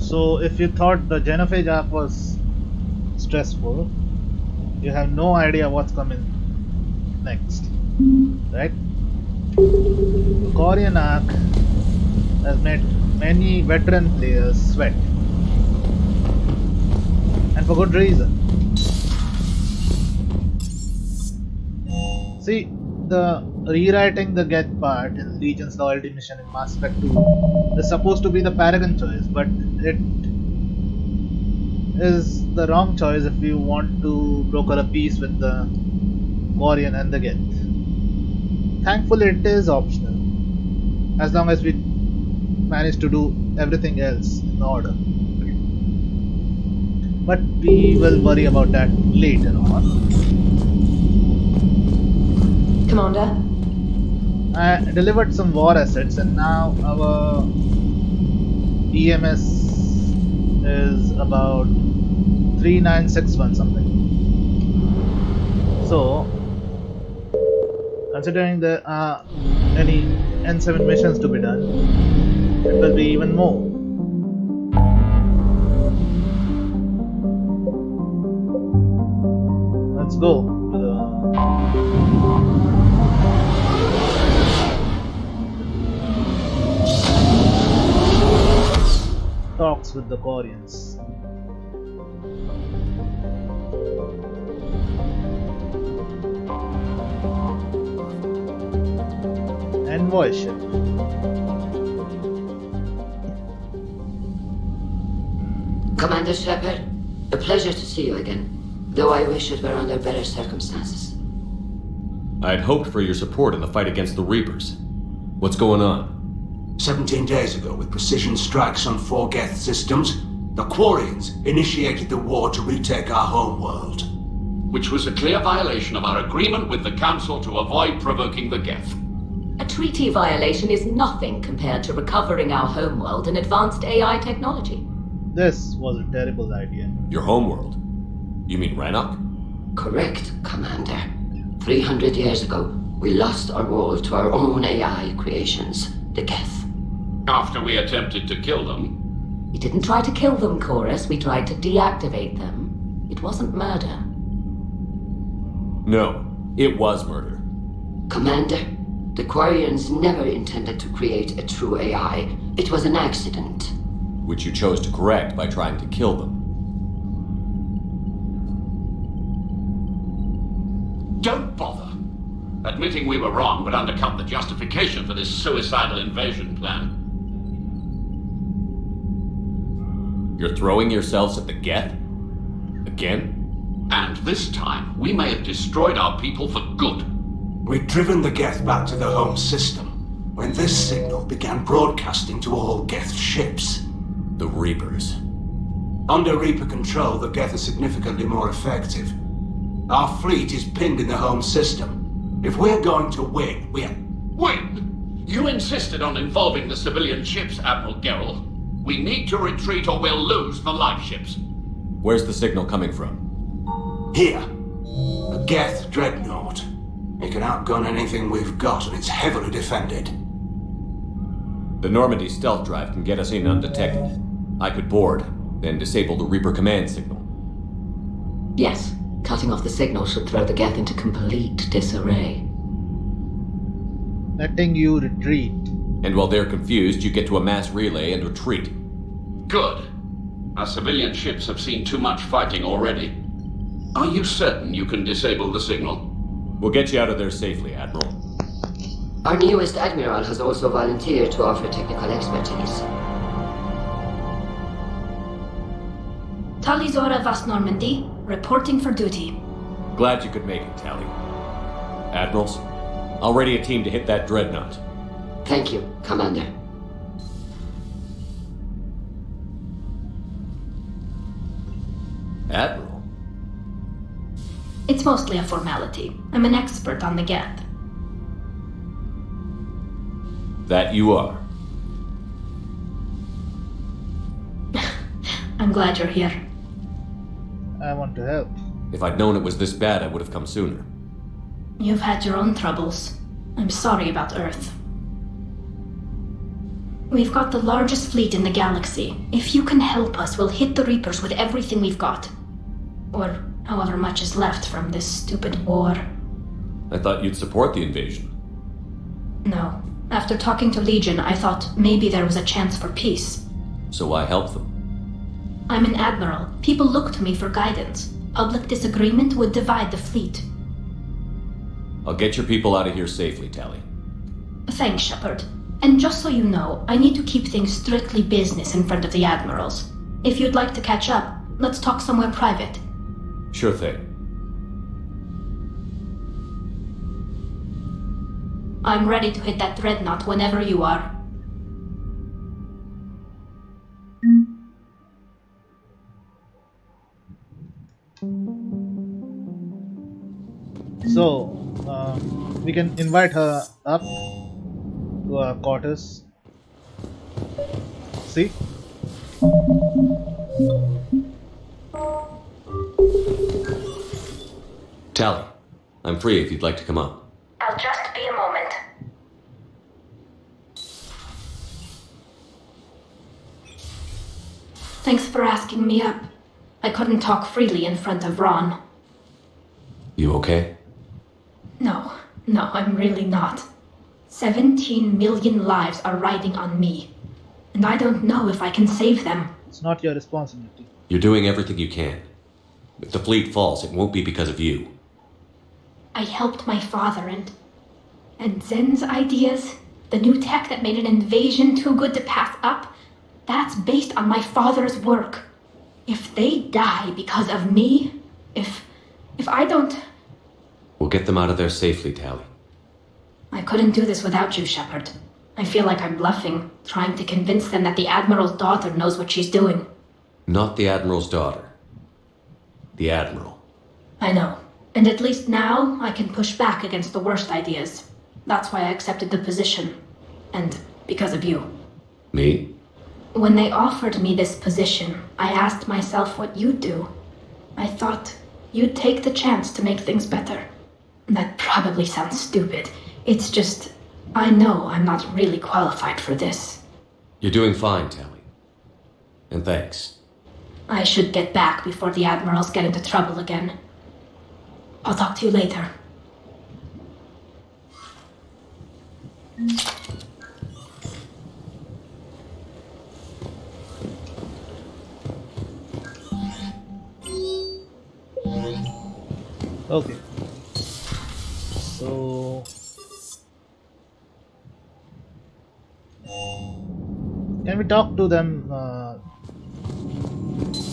So if you thought the genophage arc was stressful, you have no idea what's coming next, right? The Quarian arc has made many veteran players sweat, and for good reason. See, the rewriting the Geth part in Legion's loyalty mission in Mass Effect 2 is supposed to be the paragon choice, but it is the wrong choice if you want to broker a peace with the Quarian and the Geth. Thankfully, it is optional, as long as we manage to do everything else in order. But we will worry about that later on. Commander? I delivered some war assets and now our EMS is about 3961 something. So, considering there are any N7 missions to be done, it will be even more. Let's go to the talks with the Quarians. Envoy ship. Commander Shepard, a pleasure to see you again, though I wish it were under better circumstances. I had hoped for your support in the fight against the Reapers. What's going on? 17 days ago, with precision strikes on 4 Geth systems, the Quarians initiated the war to retake our homeworld. Which was a clear violation of our agreement with the Council to avoid provoking the Geth. A treaty violation is nothing compared to recovering our homeworld and advanced AI technology. This was a terrible idea. Your homeworld? You mean Rannoch? Correct, Commander. 300 years ago, we lost our world to our own AI creations, the Geth. After we attempted to kill them. We didn't try to kill them, Chorus. We tried to deactivate them. It wasn't murder. No, it was murder. Commander, the Quarians never intended to create a true AI. It was an accident. Which you chose to correct by trying to kill them. Don't bother. Admitting we were wrong would undercut the justification for this suicidal invasion plan. You're throwing yourselves at the Geth? Again? And this time, we may have destroyed our people for good. We'd driven the Geth back to the home system when this signal began broadcasting to all Geth ships. The Reapers. Under Reaper control, the Geth are significantly more effective. Our fleet is pinned in the home system. If we're going to win, Win? You insisted on involving the civilian ships, Admiral Gerrel. We need to retreat or we'll lose the live ships. Where's the signal coming from? Here. A Geth dreadnought. It can outgun anything we've got, and it's heavily defended. The Normandy stealth drive can get us in undetected. I could board, then disable the Reaper command signal. Yes, cutting off the signal should throw the Geth into complete disarray. Letting you retreat. And while they're confused, you get to a mass relay and retreat. Good. Our civilian ships have seen too much fighting already. Are you certain you can disable the signal? We'll get you out of there safely, Admiral. Our newest Admiral has also volunteered to offer technical expertise. Talizora Vast Normandy, reporting for duty. Glad you could make it, Tally. Admirals, I'll ready a team to hit that dreadnought. Thank you, Commander. Admiral? It's mostly a formality. I'm an expert on the Geth. That you are. I'm glad you're here. I want to help. If I'd known it was this bad, I would have come sooner. You've had your own troubles. I'm sorry about Earth. We've got the largest fleet in the galaxy. If you can help us, we'll hit the Reapers with everything we've got. Or however much is left from this stupid war. I thought you'd support the invasion. No. After talking to Legion, I thought maybe there was a chance for peace. So why help them? I'm an admiral. People look to me for guidance. Public disagreement would divide the fleet. I'll get your people out of here safely, Tally. Thanks, Shepard. And just so you know, I need to keep things strictly business in front of the admirals. If you'd like to catch up, let's talk somewhere private. Sure thing. I'm ready to hit that dreadnought whenever you are. So, we can invite her up to our quarters. See? Tally, I'm free if you'd like to come up. I'll just be a moment. Thanks for asking me up. I couldn't talk freely in front of Ron. You okay? No, I'm really not. 17 million lives are riding on me. And I don't know if I can save them. It's not your responsibility. You're doing everything you can. If the fleet falls, it won't be because of you. I helped my father and Zen's ideas, the new tech that made an invasion too good to pass up, that's based on my father's work. If they die because of me, if I don't... We'll get them out of there safely, Tally. I couldn't do this without you, Shepard. I feel like I'm bluffing, trying to convince them that the Admiral's daughter knows what she's doing. Not the Admiral's daughter. The Admiral. I know. And at least now, I can push back against the worst ideas. That's why I accepted the position. And because of you. Me? When they offered me this position, I asked myself what you'd do. I thought you'd take the chance to make things better. That probably sounds stupid. It's just, I know I'm not really qualified for this. You're doing fine, Tally. And thanks. I should get back before the Admirals get into trouble again. I'll talk to you later. Okay. So... can we talk to them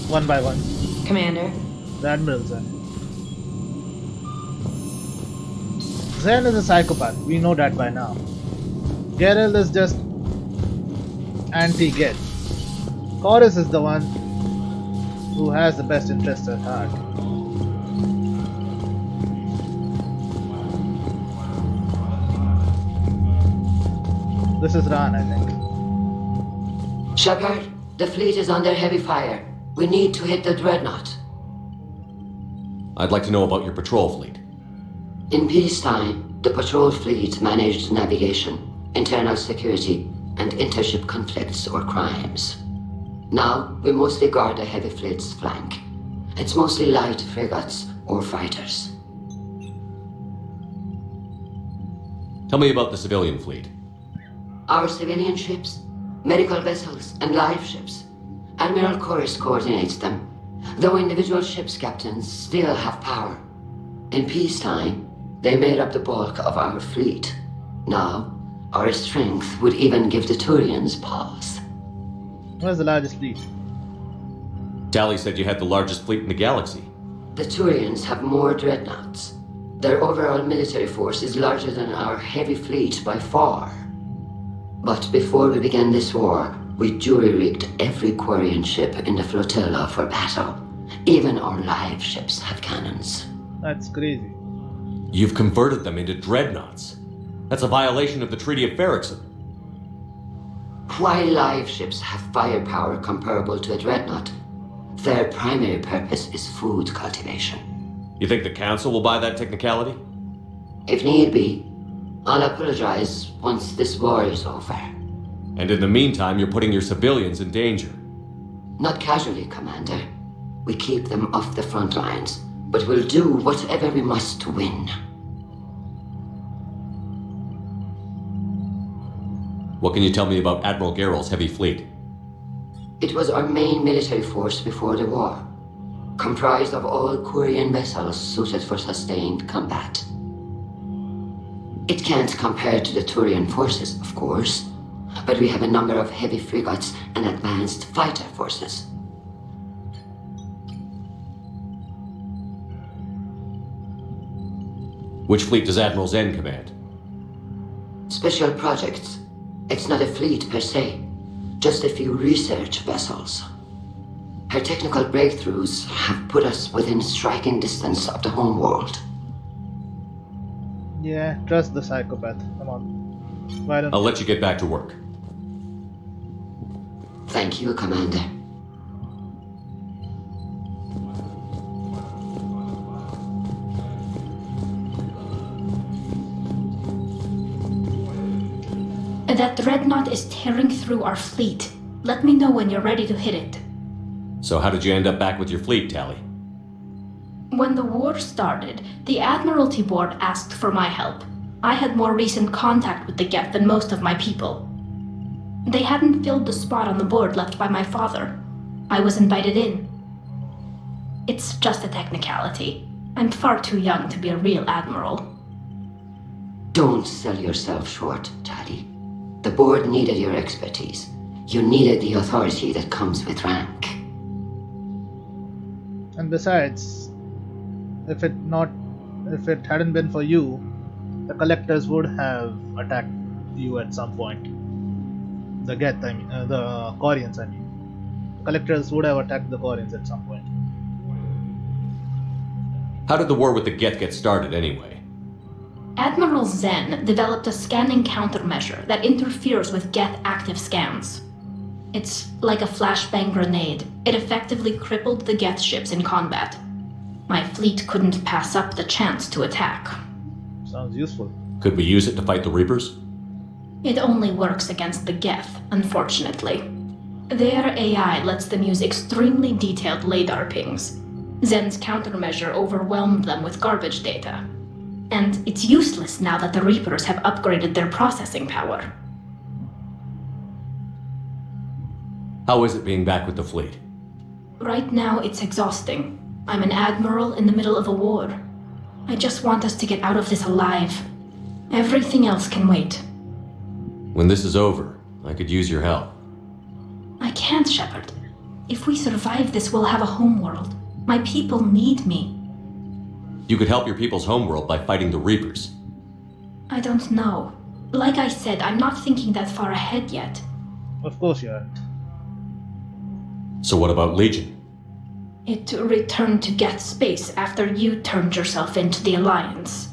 one by one? Commander. The admirals are. Zen is a psychopath, we know that by now. Gerald is just anti-Geth. Chorus is the one who has the best interest at heart. This is Ran, I think. Shepard, the fleet is under heavy fire. We need to hit the dreadnought. I'd like to know about your patrol fleet. In peacetime, the patrol fleet managed navigation, internal security, and intership conflicts or crimes. Now, we mostly guard the heavy fleet's flank. It's mostly light frigates or fighters. Tell me about the civilian fleet. Our civilian ships, medical vessels, and live ships. Admiral Chorus coordinates them, though individual ships' captains still have power. In peacetime, they made up the bulk of our fleet. Now, our strength would even give the Turians pause. Where's the largest fleet? Tally said you had the largest fleet in the galaxy. The Turians have more dreadnoughts. Their overall military force is larger than our heavy fleet by far. But before we began this war, we jury-rigged every Quarian ship in the flotilla for battle. Even our live ships have cannons. That's crazy. You've converted them into dreadnoughts. That's a violation of the Treaty of Ferrixon. While live ships have firepower comparable to a dreadnought, their primary purpose is food cultivation. You think the Council will buy that technicality? If need be, I'll apologize once this war is over. And in the meantime, you're putting your civilians in danger. Not casually, Commander. We keep them off the front lines, but we'll do whatever we must to win. What can you tell me about Admiral Geral's heavy fleet? It was our main military force before the war, comprised of all Quarian vessels suited for sustained combat. It can't compare to the Turian forces, of course, but we have a number of heavy frigates and advanced fighter forces. Which fleet does Admiral Zen command? Special projects. It's not a fleet per se, just a few research vessels. Her technical breakthroughs have put us within striking distance of the homeworld. Yeah, trust the psychopath. Come on. Why don't I'll let you get back to work. Thank you, Commander. That dreadnought is tearing through our fleet. Let me know when you're ready to hit it. So how did you end up back with your fleet, Tally? When the war started, the Admiralty Board asked for my help. I had more recent contact with the Geth than most of my people. They hadn't filled the spot on the board left by my father. I was invited in. It's just a technicality. I'm far too young to be a real admiral. Don't sell yourself short, Taddy. The board needed your expertise. You needed the authority that comes with rank. And besides, if it hadn't been for you, the collectors would have attacked you at some point. The Geth, the Quarians, The collectors would have attacked the Quarians at some point. How did the war with the Geth get started, anyway? Admiral Zen developed a scanning countermeasure that interferes with Geth active scans. It's like a flashbang grenade. It effectively crippled the Geth ships in combat. My fleet couldn't pass up the chance to attack. Sounds useful. Could we use it to fight the Reapers? It only works against the Geth, unfortunately. Their AI lets them use extremely detailed radar pings. Zen's countermeasure overwhelmed them with garbage data. And it's useless now that the Reapers have upgraded their processing power. How is it being back with the fleet? Right now, it's exhausting. I'm an admiral in the middle of a war. I just want us to get out of this alive. Everything else can wait. When this is over, I could use your help. I can't, Shepard. If we survive this, we'll have a homeworld. My people need me. You could help your people's homeworld by fighting the Reapers. I don't know. Like I said, I'm not thinking that far ahead yet. Of course you aren't. So what about Legion? It returned to Geth space after you turned yourself into the Alliance.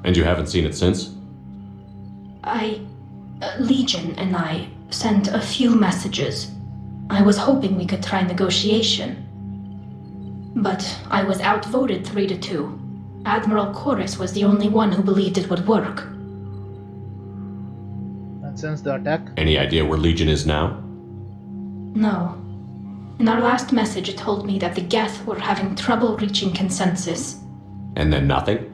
And you haven't seen it since? Legion and I sent a few messages. I was hoping we could try negotiation. But I was outvoted 3-2. Admiral Chorus was the only one who believed it would work. And since the attack? Any idea where Legion is now? No. In our last message, it told me that the Geth were having trouble reaching consensus. And then nothing?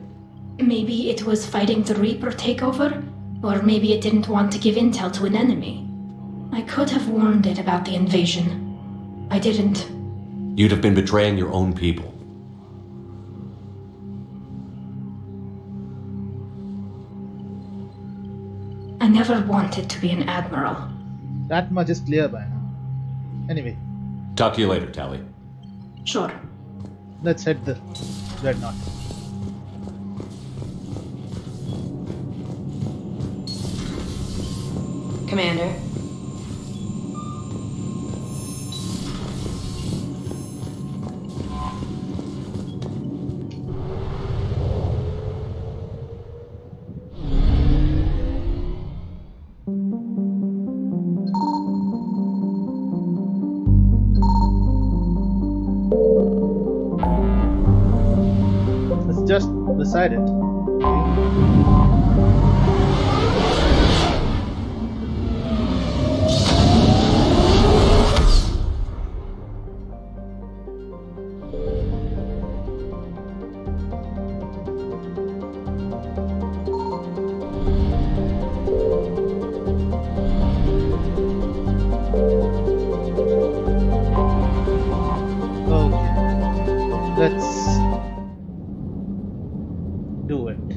Maybe it was fighting the Reaper takeover, or maybe it didn't want to give intel to an enemy. I could have warned it about the invasion. I didn't. You'd have been betraying your own people. I never wanted to be an admiral. That much is clear by now. Anyway, Talk to you later, Tally. Sure. let's hit the dreadnought. Commander. It's just beside it. Let's do it.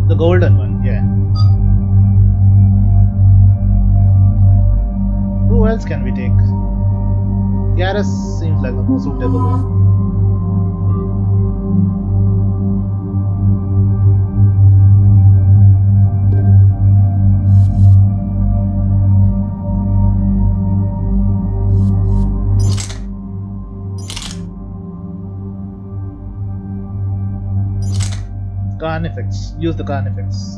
The golden one, yeah. Who else can we take? Garrus seems like the most suitable one. Carnifex. Use the Carnifex.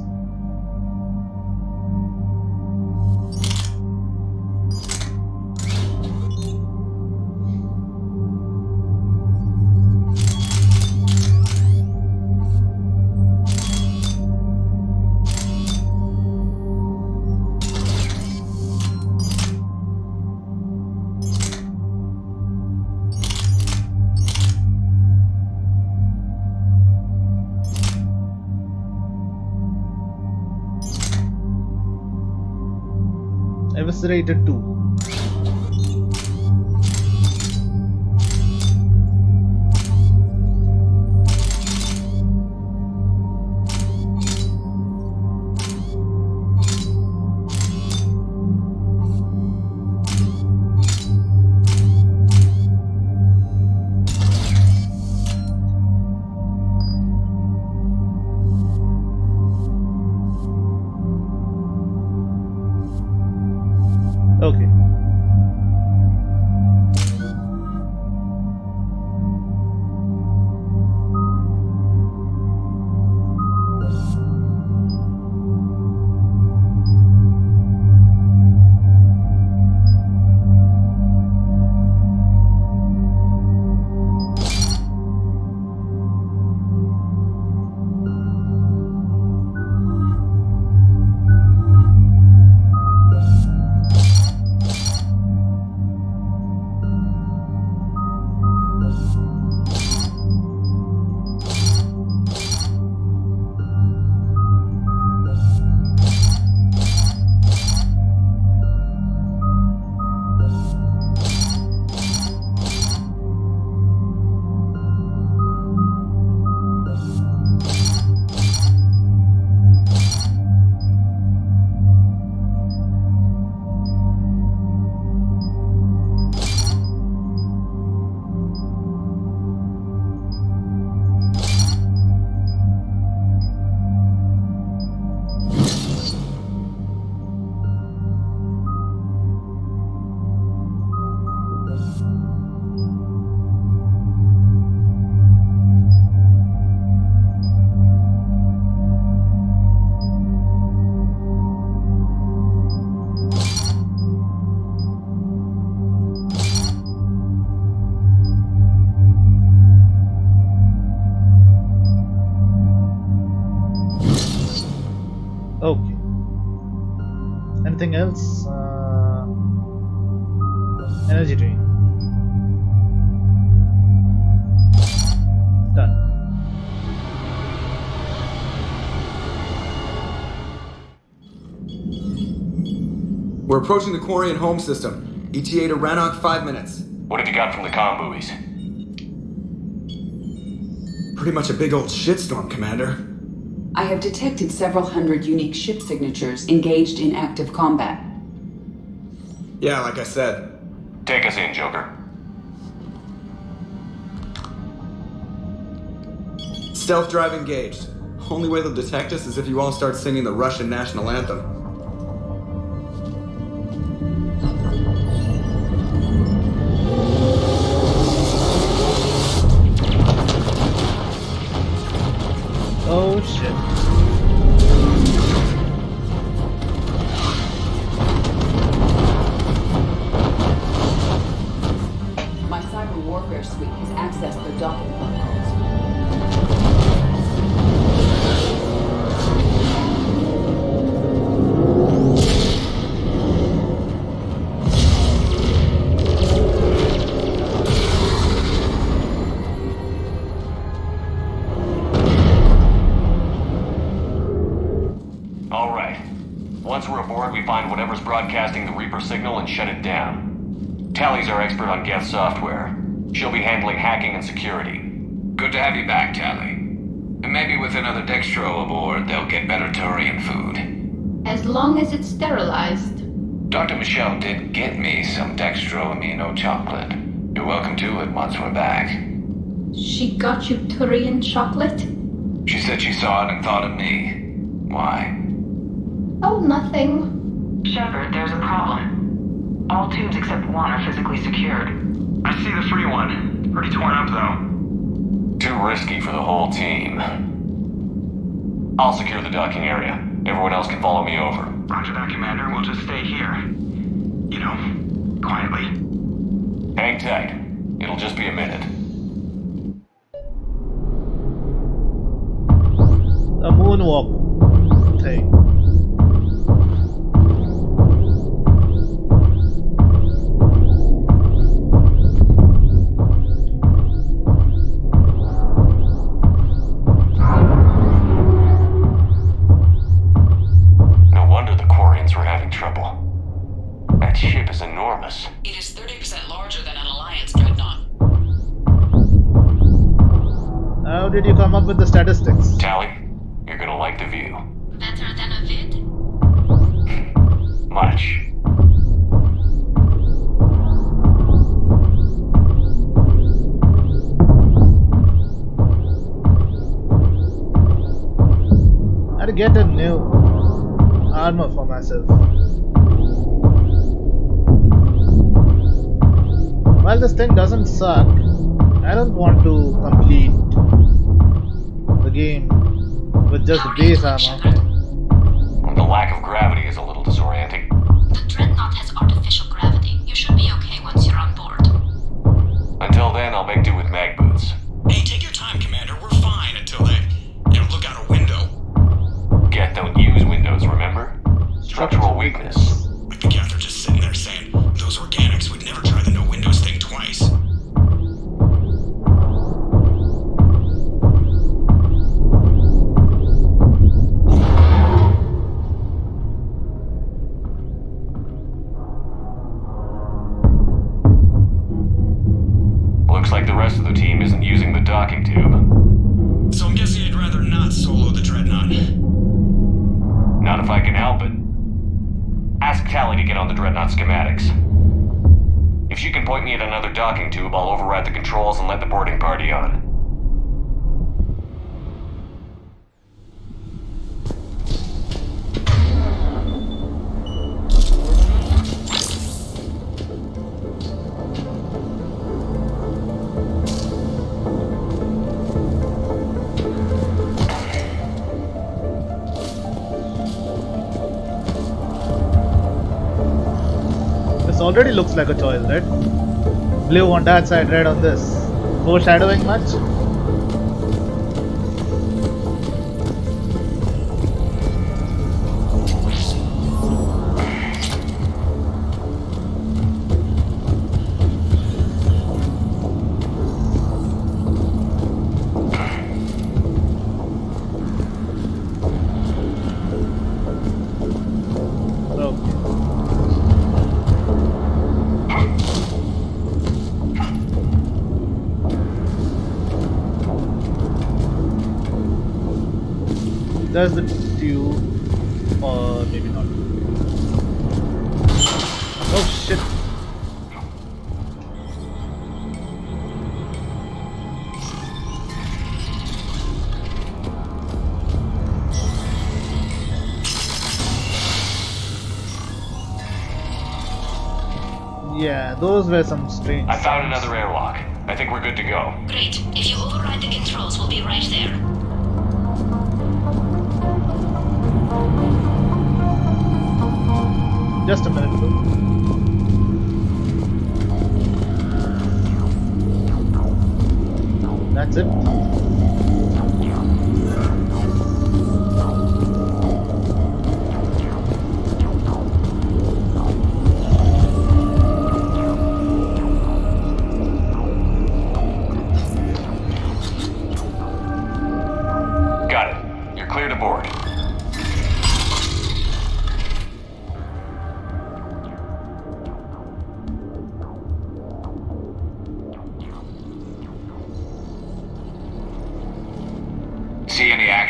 Eviscerated 2. Okay. Okay. Anything else? Energy drain. Done. We're approaching the Quarian home system. ETA to Rannoch 5 minutes. What have you got from the comm buoys? Pretty much a big old shitstorm, Commander. I have detected several hundred unique ship signatures engaged in active combat. Yeah, like I said. Take us in, Joker. Stealth drive engaged. Only way they'll detect us is if you all start singing the Russian national anthem. Oh shit. My cyber warfare suite has accessed their docking protocols. whatever's broadcasting the Reaper signal and shut it down. Tally's our expert on Geth software. She'll be handling hacking and security. Good to have you back, Tally. And maybe with another Dextro aboard, they'll get better Turian food. As long as it's sterilized. Dr. Michelle did get me some Dextro Amino chocolate. You're welcome to it once we're back. She got you Turian chocolate? She said she saw it and thought of me. Why? Oh, nothing. Shepard, there's a problem. All tubes except one are physically secured. I see the free one. Pretty torn up, though. Too risky for the whole team. I'll secure the docking area. Everyone else can follow me over. Roger that, Commander. We'll just stay here. You know, quietly. Hang tight. It'll just be a minute. A moonwalk thing. No wonder the Quarians were having trouble. That ship is enormous. It is 30% larger than an Alliance dreadnought. How did you come up with the statistics? Tally, you're gonna like the view. Better than a vid? Much. I had to get a new armor for myself. While this thing doesn't suck, I don't want to complete the game with just the base armor. The lack of gravity is a little disorienting. The dreadnought has artificial gravity. You should be okay once you're on board. Until then, I'll make do with mag boots. Hey, take your time, Commander. We're fine until then. You don't look out a window. Geth don't use windows, remember? Structural weakness. Like the Geth are just sitting there saying, those organics would never try the no windows thing twice. Looks like the rest of the team isn't using the docking tube. So I'm guessing you'd rather not solo the dreadnought. Not if I can help it. Ask Tally to get on the dreadnought schematics. If she can point me at another docking tube, I'll override the controls and let the boarding party on. Already looks like a toilet. Blue on that side, red on this. Foreshadowing much? There's the tube, or maybe not. Oh shit! Yeah, those were some strange. I found another airlock. I think we're good to go. Great. If you override the controls, we'll be right there. Just a minute, please. That's it. Got it. You're clear to board.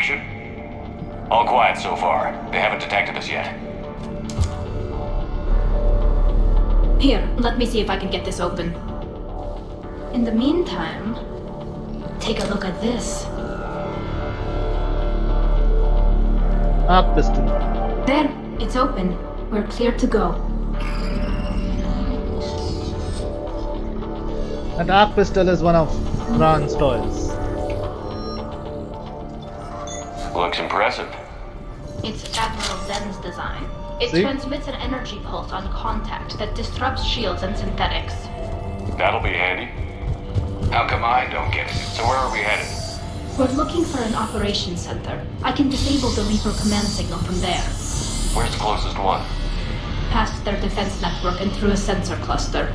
Action? All quiet so far. They haven't detected us yet. Here, let me see if I can get this open. In the meantime, take a look at this. Arc pistol. There, it's open. We're clear to go. That arc pistol is one of Ron's toys. Looks impressive. It's Admiral Zen's design. It See? transmits an energy pulse on contact that disrupts shields and synthetics. That'll be handy. How come I don't get it? So where are we headed? We're looking for an operations center. I can disable the Reaper command signal from there. Where's the closest one? Past their defense network and through a sensor cluster.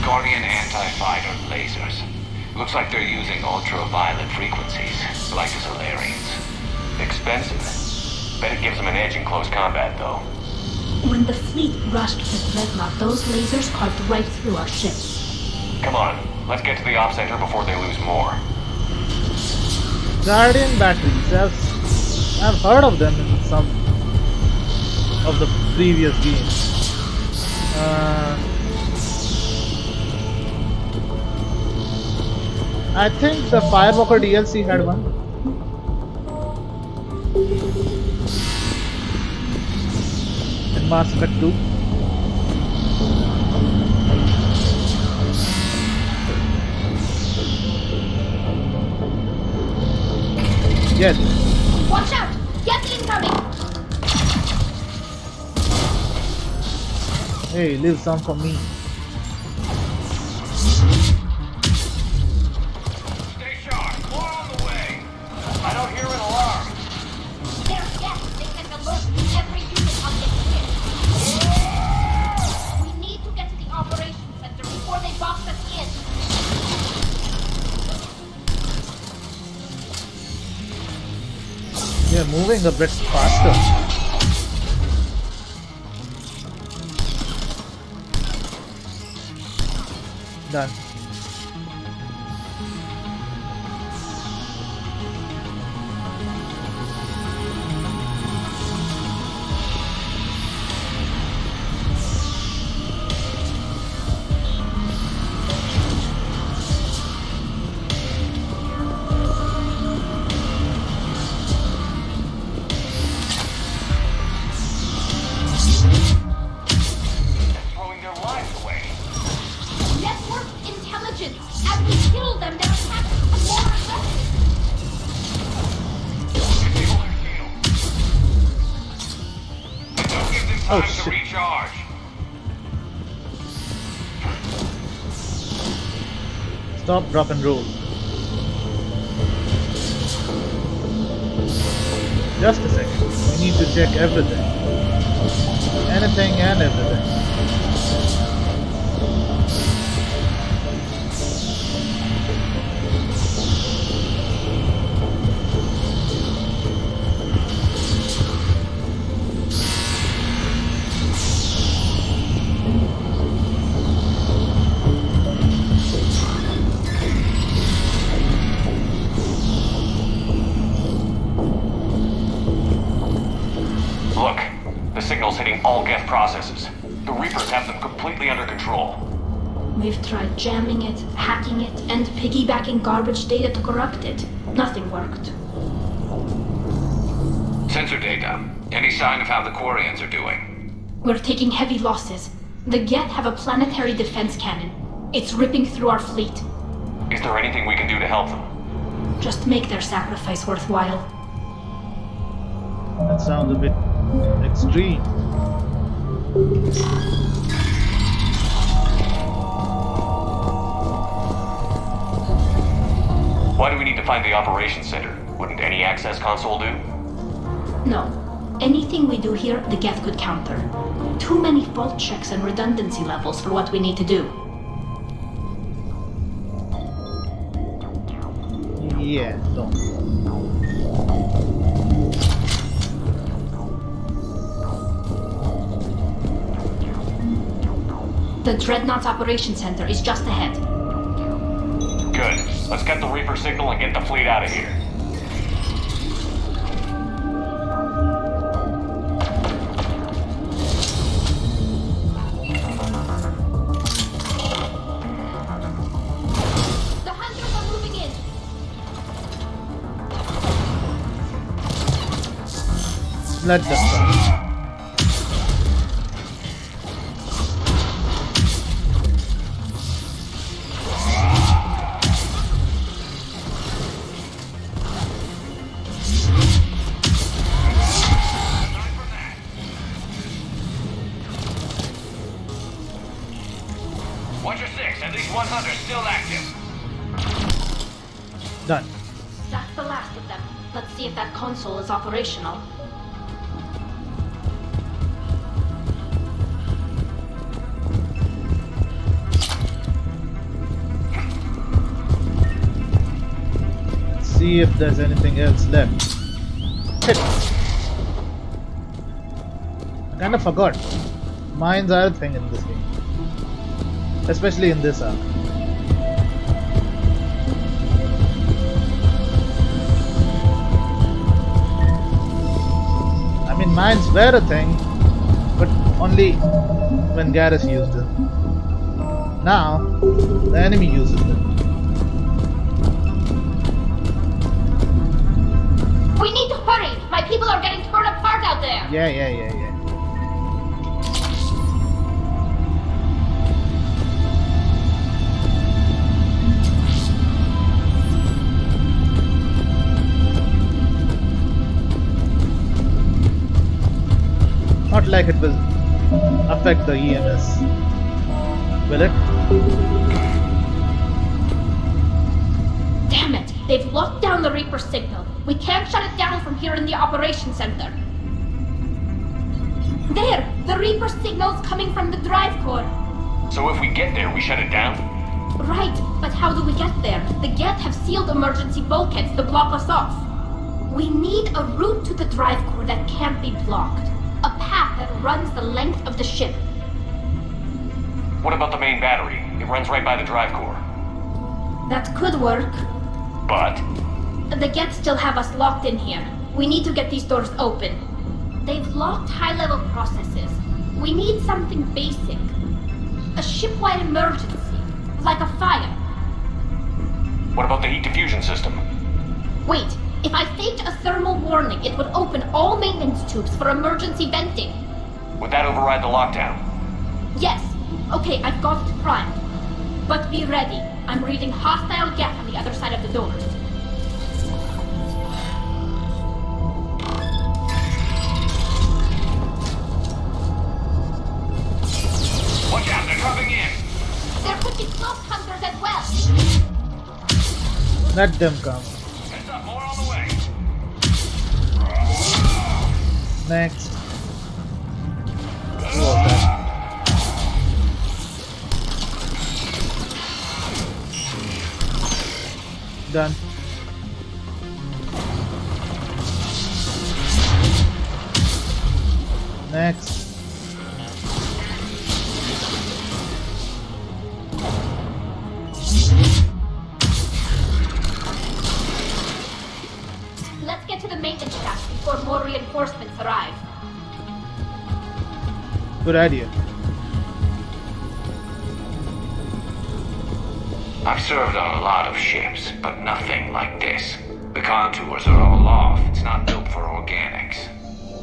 Quarian anti-fighter lasers. Looks like they're using ultraviolet frequencies, like the Solarians. Expensive. Bet it gives them an edge in close combat, though. When the fleet rushed the Dreadnought, those lasers carved right through our ships. Come on, let's get to the op center before they lose more. Guardian batteries. I've heard of them in some of the previous games. I think the Firewalker DLC had one. In Mass Effect 2. Yes. Watch out! Get incoming! Hey, leave some for me. Stay sharp. More on the way. I don't hear an alarm. They're dead. They can alert every unit on this ship. We need to get to the operations center before they box us in. They're moving a bit faster. Done. Throwing their lives away. Network intelligence. As we kill them, their attacks become more aggressive. Disable their shield. Don't give them time to shit. recharge. Stop, drop and roll. Just a second. We need to check everything. Anything and everything. Look, the signal's hitting all Geth processes. The Reapers have them completely under control. We've tried jamming it, hacking it, and piggybacking garbage data to corrupt it. Nothing worked. Sensor data. Any sign of how the Quarians are doing? We're taking heavy losses. The Geth have a planetary defense cannon. It's ripping through our fleet. Is there anything we can do to help them? Just make their sacrifice worthwhile. That sounds a bit extreme. Why do we need to find the operations center? Wouldn't any access console do? No. Anything we do here, the Geth could counter. Too many fault checks and redundancy levels for what we need to do. Yeah, don't. The Dreadnought's operation center is just ahead. Good. Let's get the Reaper signal and get the fleet out of here. The hunters are moving in. Let them go. Watch your 6, at least 100 still active. Done. That's the last of them. Let's see if that console is operational. Let's see if there's anything else left. Shit. I kind of forgot. Mines are a thing in this game. Especially in this arc. I mean, mines were a thing, but only when Garrus used them. Now, the enemy uses them. We need to hurry! My people are getting torn apart out there! Yeah. Not like it will affect the EMS. Will it? Damn it! They've locked down the Reaper signal. We can't shut it down from here in the operation center. There! The Reaper signal's coming from the drive core. So if we get there, we shut it down? Right, but how do we get there? The Geth have sealed emergency bulkheads to block us off. We need a route to the drive core that can't be blocked. A path that runs the length of the ship. What about the main battery? It runs right by the drive core. That could work. But? The Geth still have us locked in here. We need to get these doors open. They've locked high-level processes. We need something basic. A ship-wide emergency. Like a fire. What about the heat diffusion system? Wait. If I faked a thermal warning, it would open all maintenance tubes for emergency venting. Would that override the lockdown? Yes. Okay, I've got it primed. But be ready. I'm reading hostile Geth on the other side of the doors. Watch out, they're coming in! There could be close hunters as well. Let them come. Heads up, more on the way. Next. Oh, okay. Done. Next. Let's get to the maintenance shaft before more reinforcements arrive. Good idea. I've served on a lot of ships, but nothing like this. The contours are all off. It's not built for organics.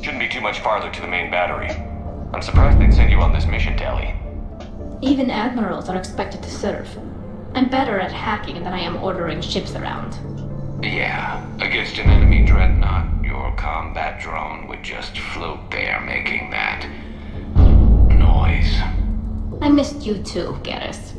Shouldn't be too much farther to the main battery. I'm surprised they'd send you on this mission, Tally. Even admirals are expected to serve. I'm better at hacking than I am ordering ships around. Yeah, against an enemy dreadnought, your combat drone would just float there making that noise. I missed you too, Garrus.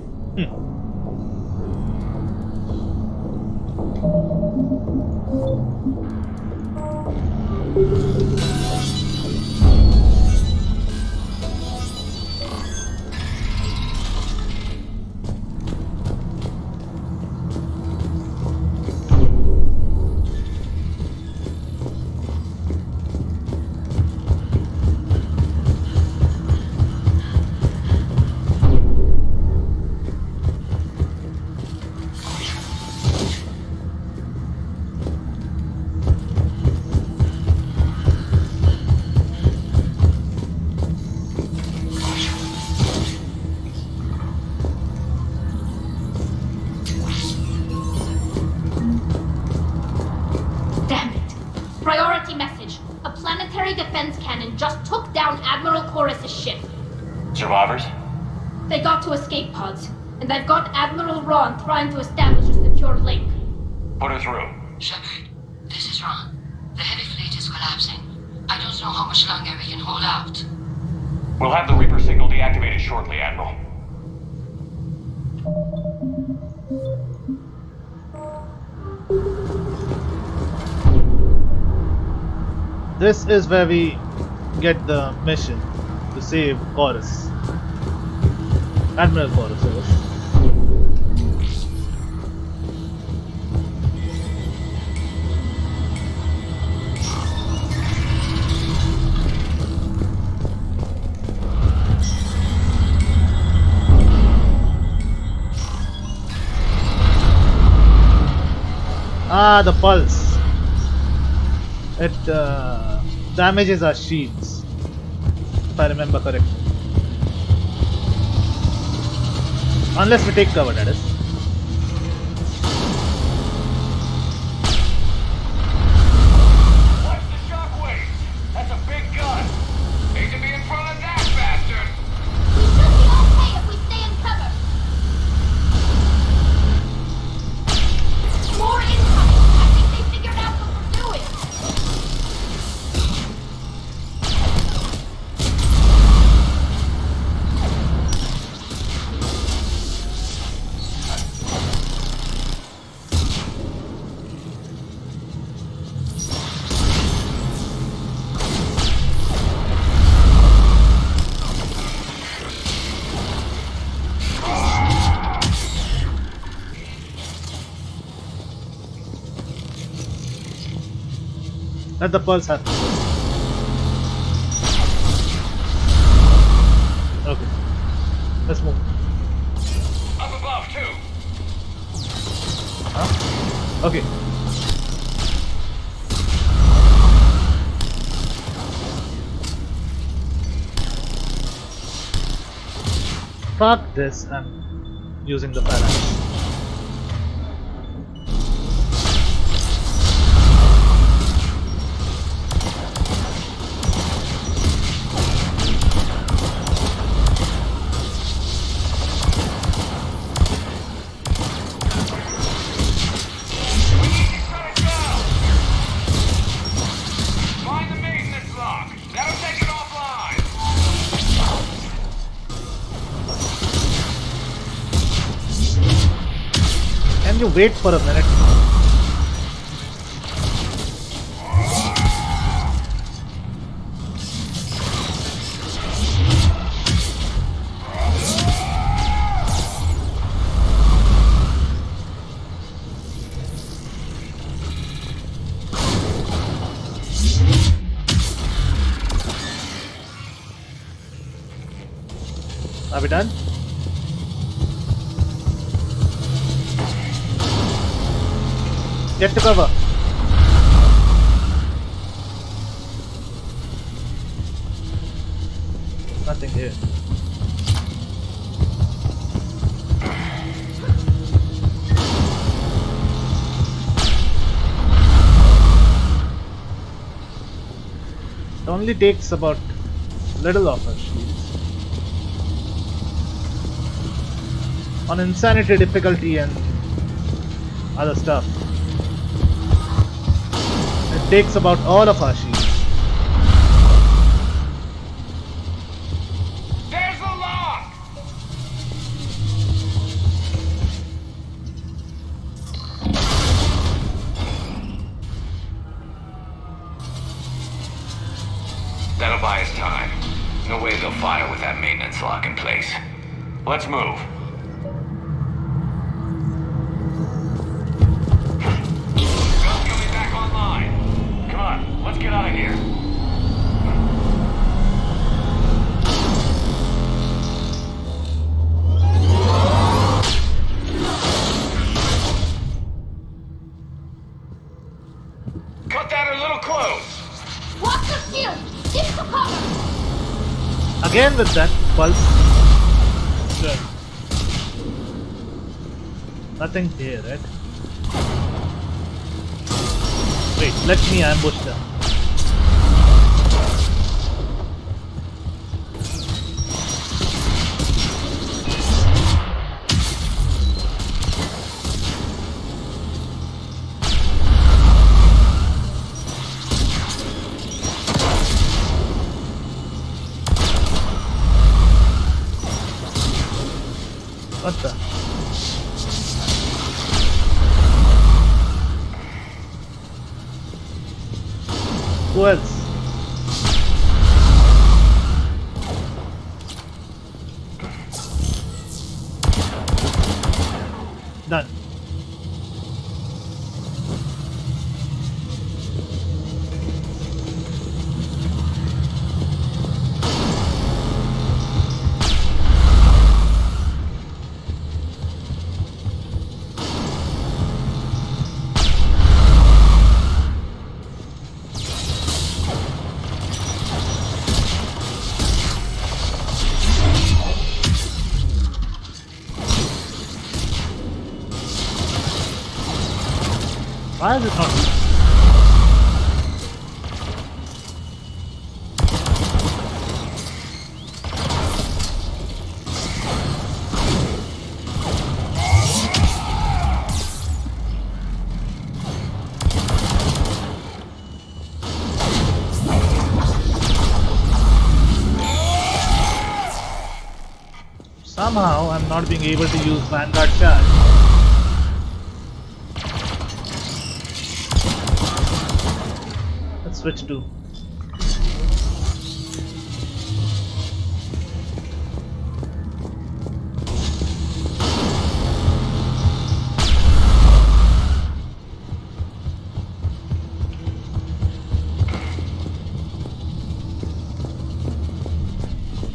priority message. A planetary defense cannon just took down Admiral Chorus's ship. Survivors? They got to escape pods, and I've got Admiral Ron trying to establish a secure link. Put her through. Shepard, this is Ron. The heavy fleet is collapsing. I don't know how much longer we can hold out. We'll have the Reaper signal deactivated shortly, Admiral. This is where we get the mission to save Chorus. Admiral Chorus, I guess. Ah, the pulse. It damages our shields, if I remember correctly. Unless we take cover, that is. Watch the shockwaves! That's a big gun! Hate to be in front of that bastard! We should be okay if we stay in cover. More incoming. I think they figured out what we're doing. Let the pulse happen. Okay. Let's move. Up above, too! Huh? Okay. Fuck this, I'm using the phalanx. Find the maintenance lock! That'll take it offline! Can you wait for a minute? Are we done? Get to cover. Nothing here. It only takes about little of our shields. On insanity difficulty and other stuff, it takes about all of our shields. There's the lock! That'll buy us time. No way they'll fire with that maintenance lock in place. Let's move. Gun's coming back online. Come on, let's get out of here. Cut that a little close. Watch the shield! Get to cover! Again with that pulse. Good. Nothing here, right? Wait, let me ambush them. What the? Who else? Done. Why is it not? Somehow I'm not being able to use Vanguard charge. Switch to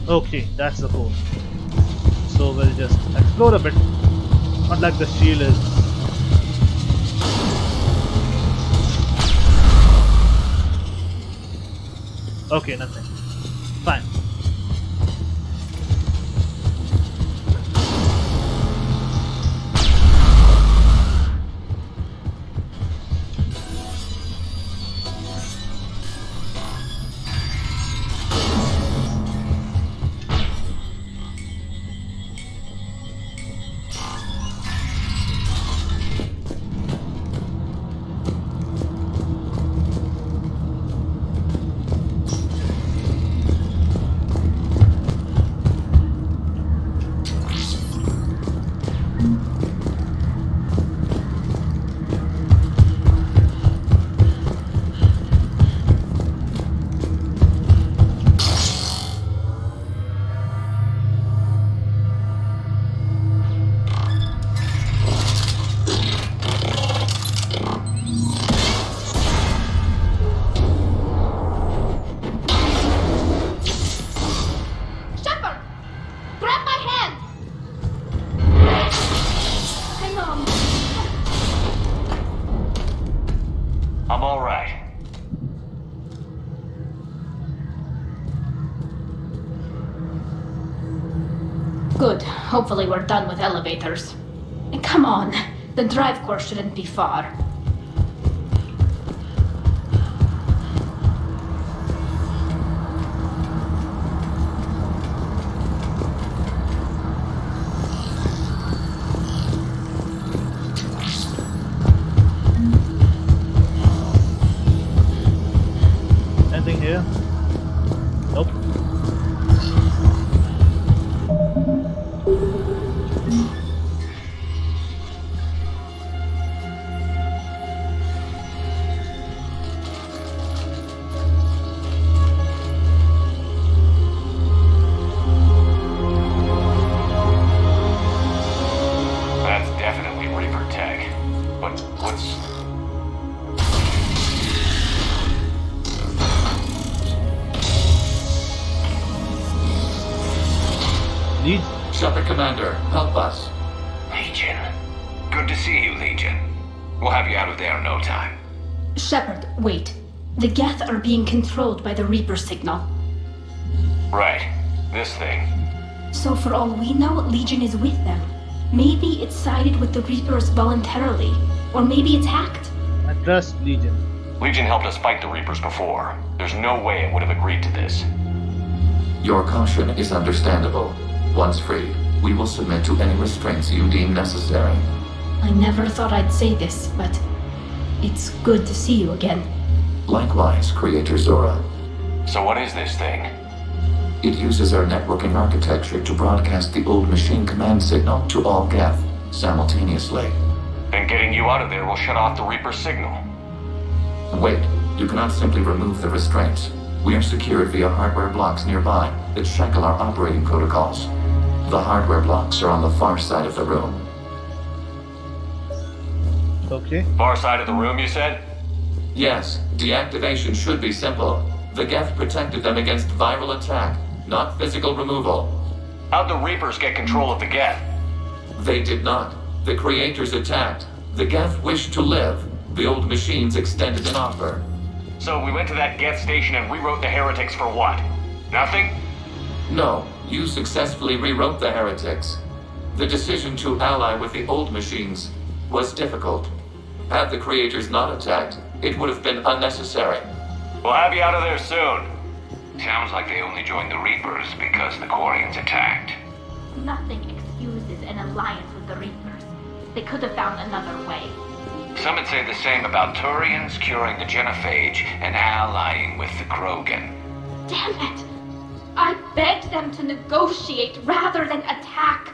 okay, that's the code. So we'll just explore a bit, not like the shield is. Okay, nothing. Fine. I'm all right. Good. Hopefully we're done with elevators. And come on, the drive course shouldn't be far. Anything here? Nope. That's definitely Reaper tech. But what's... Legion. Shepard Commander, help us. Legion. Good to see you, Legion. We'll have you out of there in no time. Shepard, wait. The Geth are being controlled by the Reaper signal. Right. This thing. So for all we know, Legion is with them. Maybe it sided with the Reapers voluntarily. Or maybe it's hacked. I trust Legion. Legion helped us fight the Reapers before. There's no way it would have agreed to this. Your caution is understandable. Once free, we will submit to any restraints you deem necessary. I never thought I'd say this, but it's good to see you again. Likewise, Creator Zora. So what is this thing? It uses our networking architecture to broadcast the old machine command signal to all Geth simultaneously. Then getting you out of there will shut off the Reaper's signal. Wait, you cannot simply remove the restraints. We are secured via hardware blocks nearby that shackle our operating protocols. The hardware blocks are on the far side of the room. Okay. Far side of the room, you said? Yes, deactivation should be simple. The Geth protected them against viral attack, not physical removal. How'd the Reapers get control of the Geth? They did not. The creators attacked. The Geth wished to live. The old machines extended an offer. So we went to that Geth station and rewrote the heretics for what? Nothing? No, you successfully rewrote the heretics. The decision to ally with the old machines was difficult. Had the creators not attacked, it would have been unnecessary. We'll have you out of there soon. Sounds like they only joined the Reapers because the Quarians attacked. Nothing excuses an alliance with the Reapers. They could have found another way. Some would say the same about Turians curing the genophage and allying with the Krogan. Damn it! I begged them to negotiate rather than attack.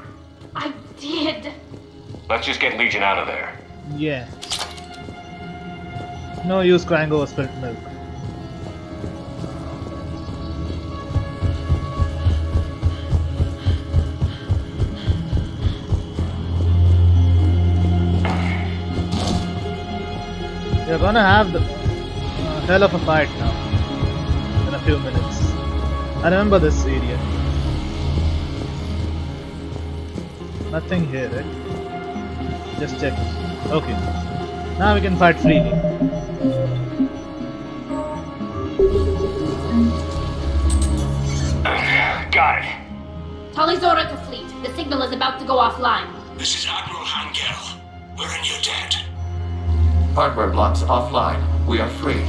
I did. Let's just get Legion out of there. Yeah. No use crying over spilt milk. We're gonna have the hell of a fight now in a few minutes. I remember this area. Nothing here, right? Just check. Okay. Now we can fight freely. Got it. Talizora to fleet. The signal is about to go offline. This is Admiral Hangel. We're in your debt. Hardware blocks offline. We are free.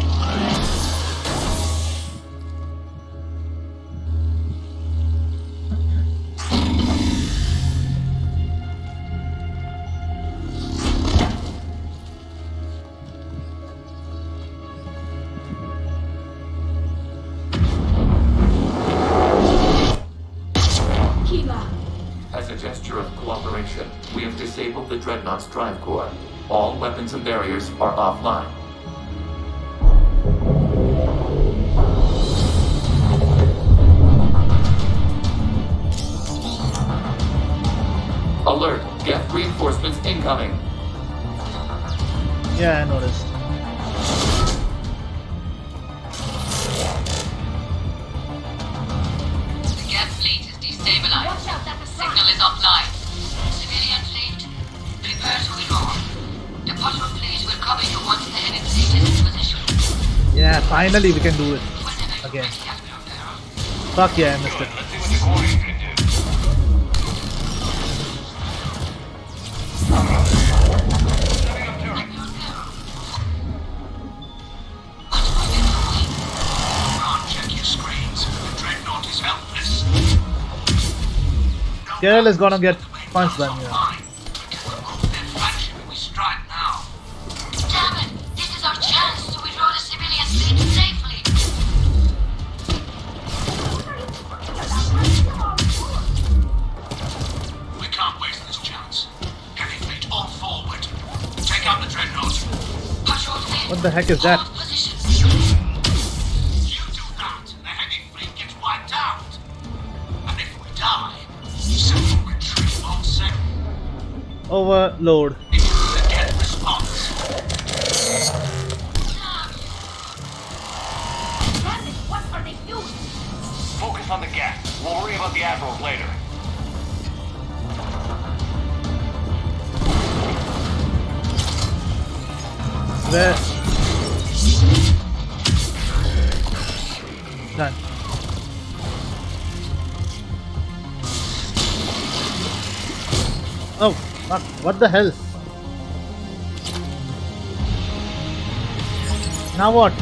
As a gesture of cooperation, we have disabled the Dreadnought's drive core. All weapons and barriers are offline. Alert! Geth reinforcements incoming! Yeah, I noticed. The Geth fleet is destabilized. Signal is offline. Civilian fleet, prepare to withdraw. The patrol fleet will cover you once the heavy fleet is in position. Yeah, finally we can do it again. Fuck yeah, I missed it. Let's see what the Quarians can do. Setting up turret. Ron, check your screens. The Dreadnought is helpless. Geralt is gonna get punched by me. We strike now. Damn it! This is our chance to withdraw the civilian fleet safely. We can't waste this chance. Heavy fleet all forward. Take out the Dreadnought. Patrol fleet. What the heck is that? You do that, the heavy fleet gets wiped out. And if we die, simple retreat won't save. Overload. The Geth response. Damn it! What are they doing? Focus on the Geth. We'll worry about the Admirals later. Where? Done. Oh, fuck. What the hell? Now what?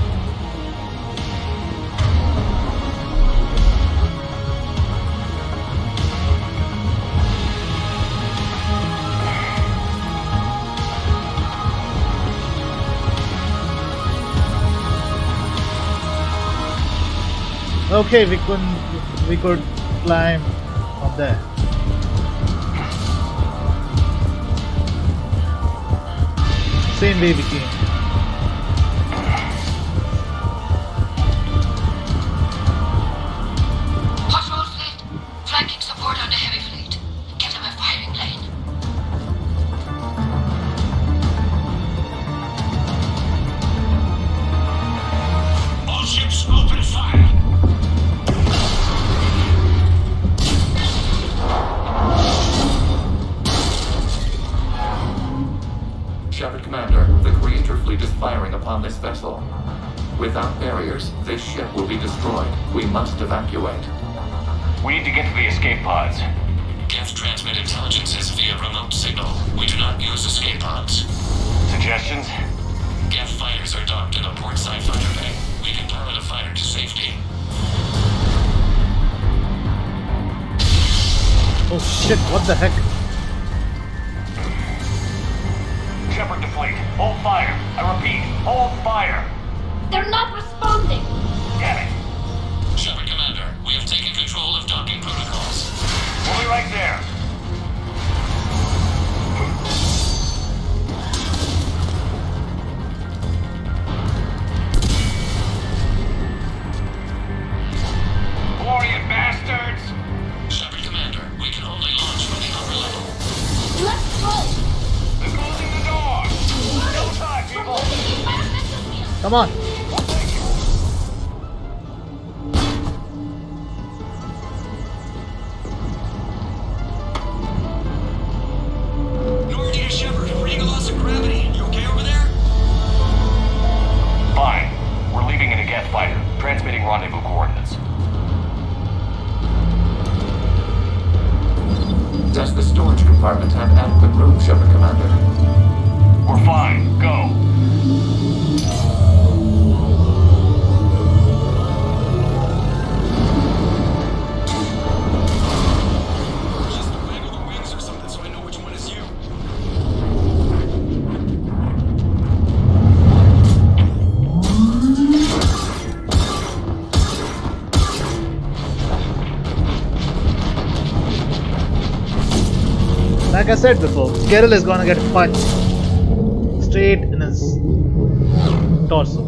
Okay, we couldn't. we could climb from there. Same way we came. Patrol fleet, flanking support on the heavy fleet. Give them a firing lane. All ships open fire. Shepard Commander, the Creator fleet is firing upon this vessel. Without barriers, this ship will be destroyed. We must evacuate. We need to get to the escape pods. Geth transmit intelligences via remote signal. We do not use escape pods. Suggestions? Geth fighters are docked in a portside fighter bay. We can pilot a fighter to safety. Oh shit, what the heck? Shepard to fleet. Hold fire. I repeat, hold fire. They're not responding! Damn it. Shepard Commander, we have taken control of docking protocols. We'll be right there. Quarian bastards! Shepard Commander, we can only launch from the upper level. Let's go! They're closing the door! No time, people! Come on. Normandy to Shepard, reading a loss of gravity. You okay over there? Fine. We're leaving in a Geth fighter. Transmitting rendezvous coordinates. Does the storage compartment have adequate room, Shepard Commander? We're fine. Go. Just waggle the wings or something so I know which one is you. Like I said before, Geralt is gonna get punched straight in his torso.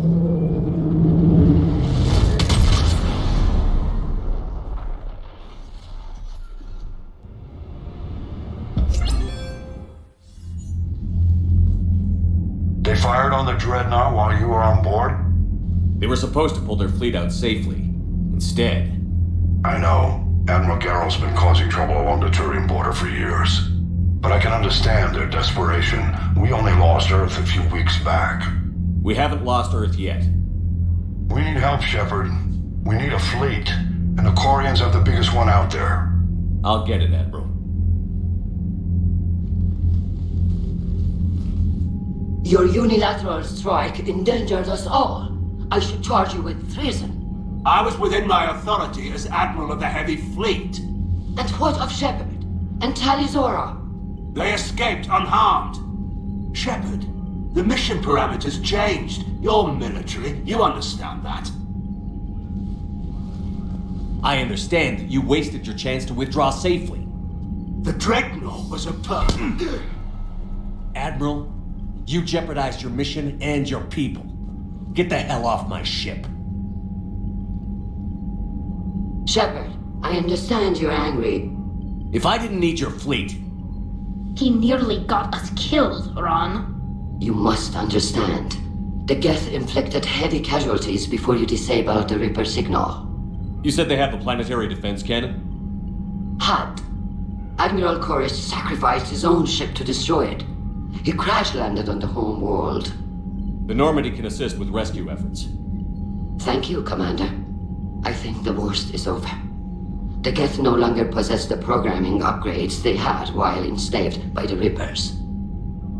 They fired on the Dreadnought while you were on board? They were supposed to pull their fleet out safely. Instead... I know. Admiral Geralt's been causing trouble along the Turian border for years. But I can understand their desperation. We only lost Earth a few weeks back. We haven't lost Earth yet. We need help, Shepard. We need a fleet. And the Quarians have the biggest one out there. I'll get it, Admiral. Your unilateral strike endangered us all. I should charge you with treason. I was within my authority as Admiral of the Heavy Fleet. And what of Shepard? And Talizora? They escaped unharmed. Shepard, the mission parameters changed. You're military, you understand that. I understand that you wasted your chance to withdraw safely. The Dreadnought was a Admiral, you jeopardized your mission and your people. Get the hell off my ship. Shepard, I understand you're angry. If I didn't need your fleet... He nearly got us killed, Ron. You must understand. The Geth inflicted heavy casualties before you disabled the Reaper signal. You said they have a planetary defense cannon? Had. Admiral Koris sacrificed his own ship to destroy it. He crash-landed on the home world. The Normandy can assist with rescue efforts. Thank you, Commander. I think the worst is over. The Geth no longer possess the programming upgrades they had while enslaved by the Reapers.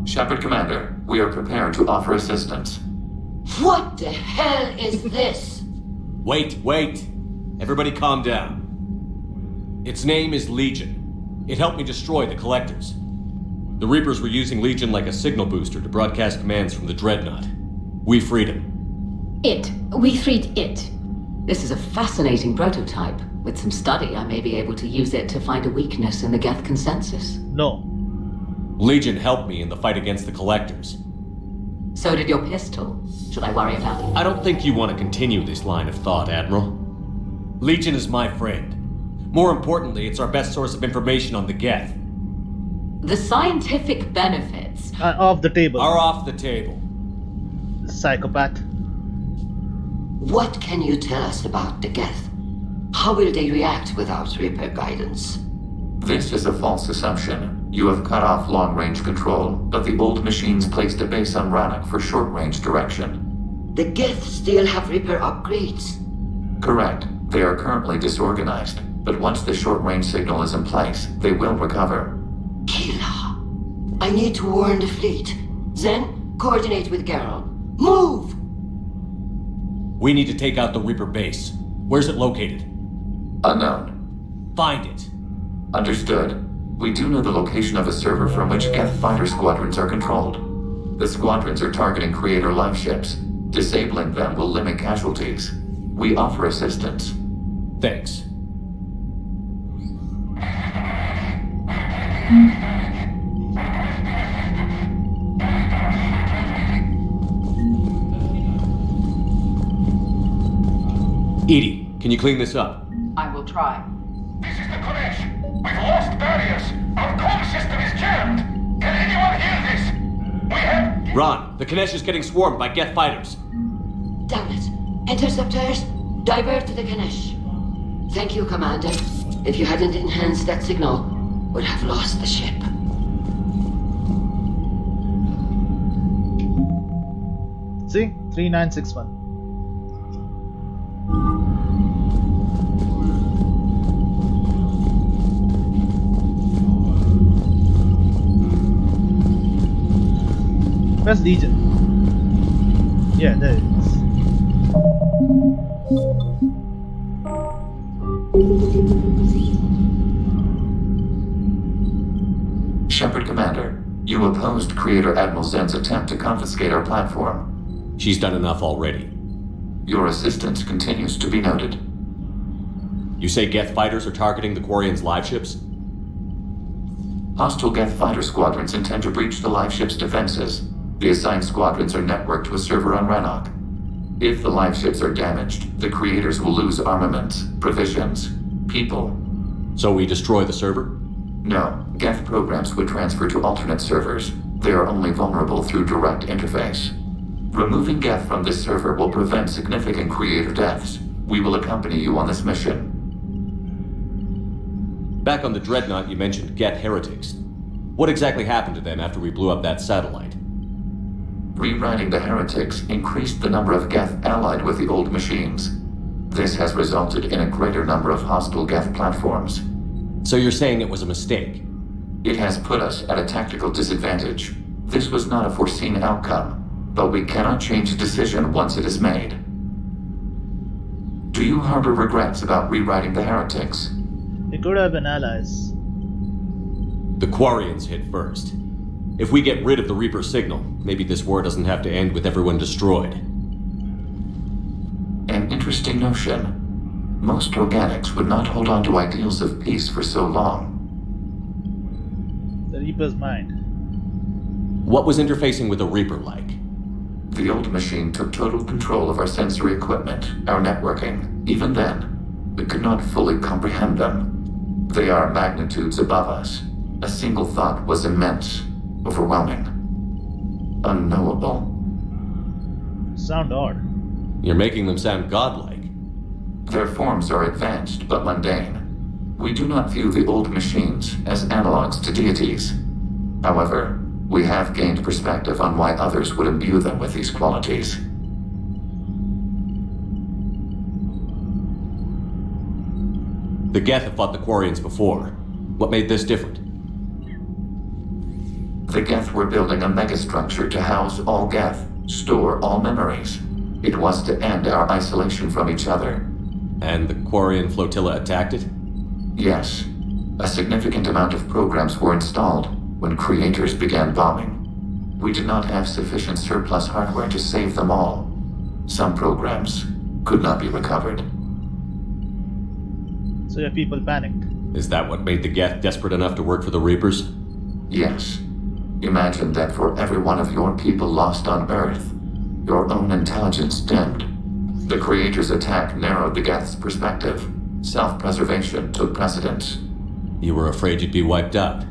Shepard Commander, we are prepared to offer assistance. What the hell is this? Wait. Everybody calm down. Its name is Legion. It helped me destroy the Collectors. The Reapers were using Legion like a signal booster to broadcast commands from the Dreadnought. We freed him. We freed it. This is a fascinating prototype. With some study, I may be able to use it to find a weakness in the Geth consensus. No. Legion helped me in the fight against the Collectors. So did your pistol. Should I worry about it? I don't think you want to continue this line of thought, Admiral. Legion is my friend. More importantly, it's our best source of information on the Geth. The scientific benefits Off the table. Are off the table. Psychopath. What can you tell us about the Geth? How will they react without Reaper guidance? This is a false assumption. You have cut off long-range control, but the old machines placed a base on Rannoch for short-range direction. The Geth still have Reaper upgrades? Correct. They are currently disorganized, but once the short-range signal is in place, they will recover. Killa, I need to warn the fleet. Then, coordinate with Geralt. Move! We need to take out the Reaper base. Where's it located? Unknown. Find it. Understood. We do know the location of a server from which Geth fighter squadrons are controlled. The squadrons are targeting Creator life ships. Disabling them will limit casualties. We offer assistance. Thanks. Edie, can you clean this up? I will try. This is the Kodesh. We've lost barriers. Our comm system is jammed. Can anyone hear this? We have... Ron, the Kanesh is getting swarmed by Geth fighters. Damn it. Interceptors, divert to the Ganesh. Thank you, Commander. If you hadn't enhanced that signal, we'd have lost the ship. See? 3961. Where's Legion? Yeah, there it is. Shepard Commander, you opposed Creator Admiral Zen's attempt to confiscate our platform. She's done enough already. Your assistance continues to be noted. You say Geth fighters are targeting the Quarians' live ships? Hostile Geth fighter squadrons intend to breach the live ship's defenses. The assigned squadrons are networked to a server on Rannoch. If the live ships are damaged, the Creators will lose armaments, provisions, people. So we destroy the server? No, Geth programs would transfer to alternate servers. They are only vulnerable through direct interface. Removing Geth from this server will prevent significant Creator deaths. We will accompany you on this mission. Back on the Dreadnought, you mentioned Geth heretics. What exactly happened to them after we blew up that satellite? Rewriting the heretics increased the number of Geth allied with the old machines. This has resulted in a greater number of hostile Geth platforms. So you're saying it was a mistake? It has put us at a tactical disadvantage. This was not a foreseen outcome, but we cannot change a decision once it is made. Do you harbor regrets about rewriting the heretics? They could have been allies. The Quarians hit first. If we get rid of the Reaper signal, maybe this war doesn't have to end with everyone destroyed. An interesting notion. Most organics would not hold on to ideals of peace for so long. The Reaper's mind. What was interfacing with the Reaper like? The old machine took total control of our sensory equipment, our networking. Even then, we could not fully comprehend them. They are magnitudes above us. A single thought was immense, overwhelming, unknowable. Sound odd. You're making them sound godlike. Their forms are advanced but mundane. We do not view the old machines as analogs to deities. However, we have gained perspective on why others would imbue them with these qualities. The Geth have fought the Quarians before. What made this different? The Geth were building a megastructure to house all Geth, store all memories. It was to end our isolation from each other. And the Quarian flotilla attacked it? Yes. A significant amount of programs were installed when Creators began bombing. We did not have sufficient surplus hardware to save them all. Some programs could not be recovered. So your people panicked. Is that what made the Geth desperate enough to work for the Reapers? Yes. Imagine that for every one of your people lost on Earth, your own intelligence dimmed. The Creator's attack narrowed the Geth's perspective. Self-preservation took precedence. You were afraid you'd be wiped out.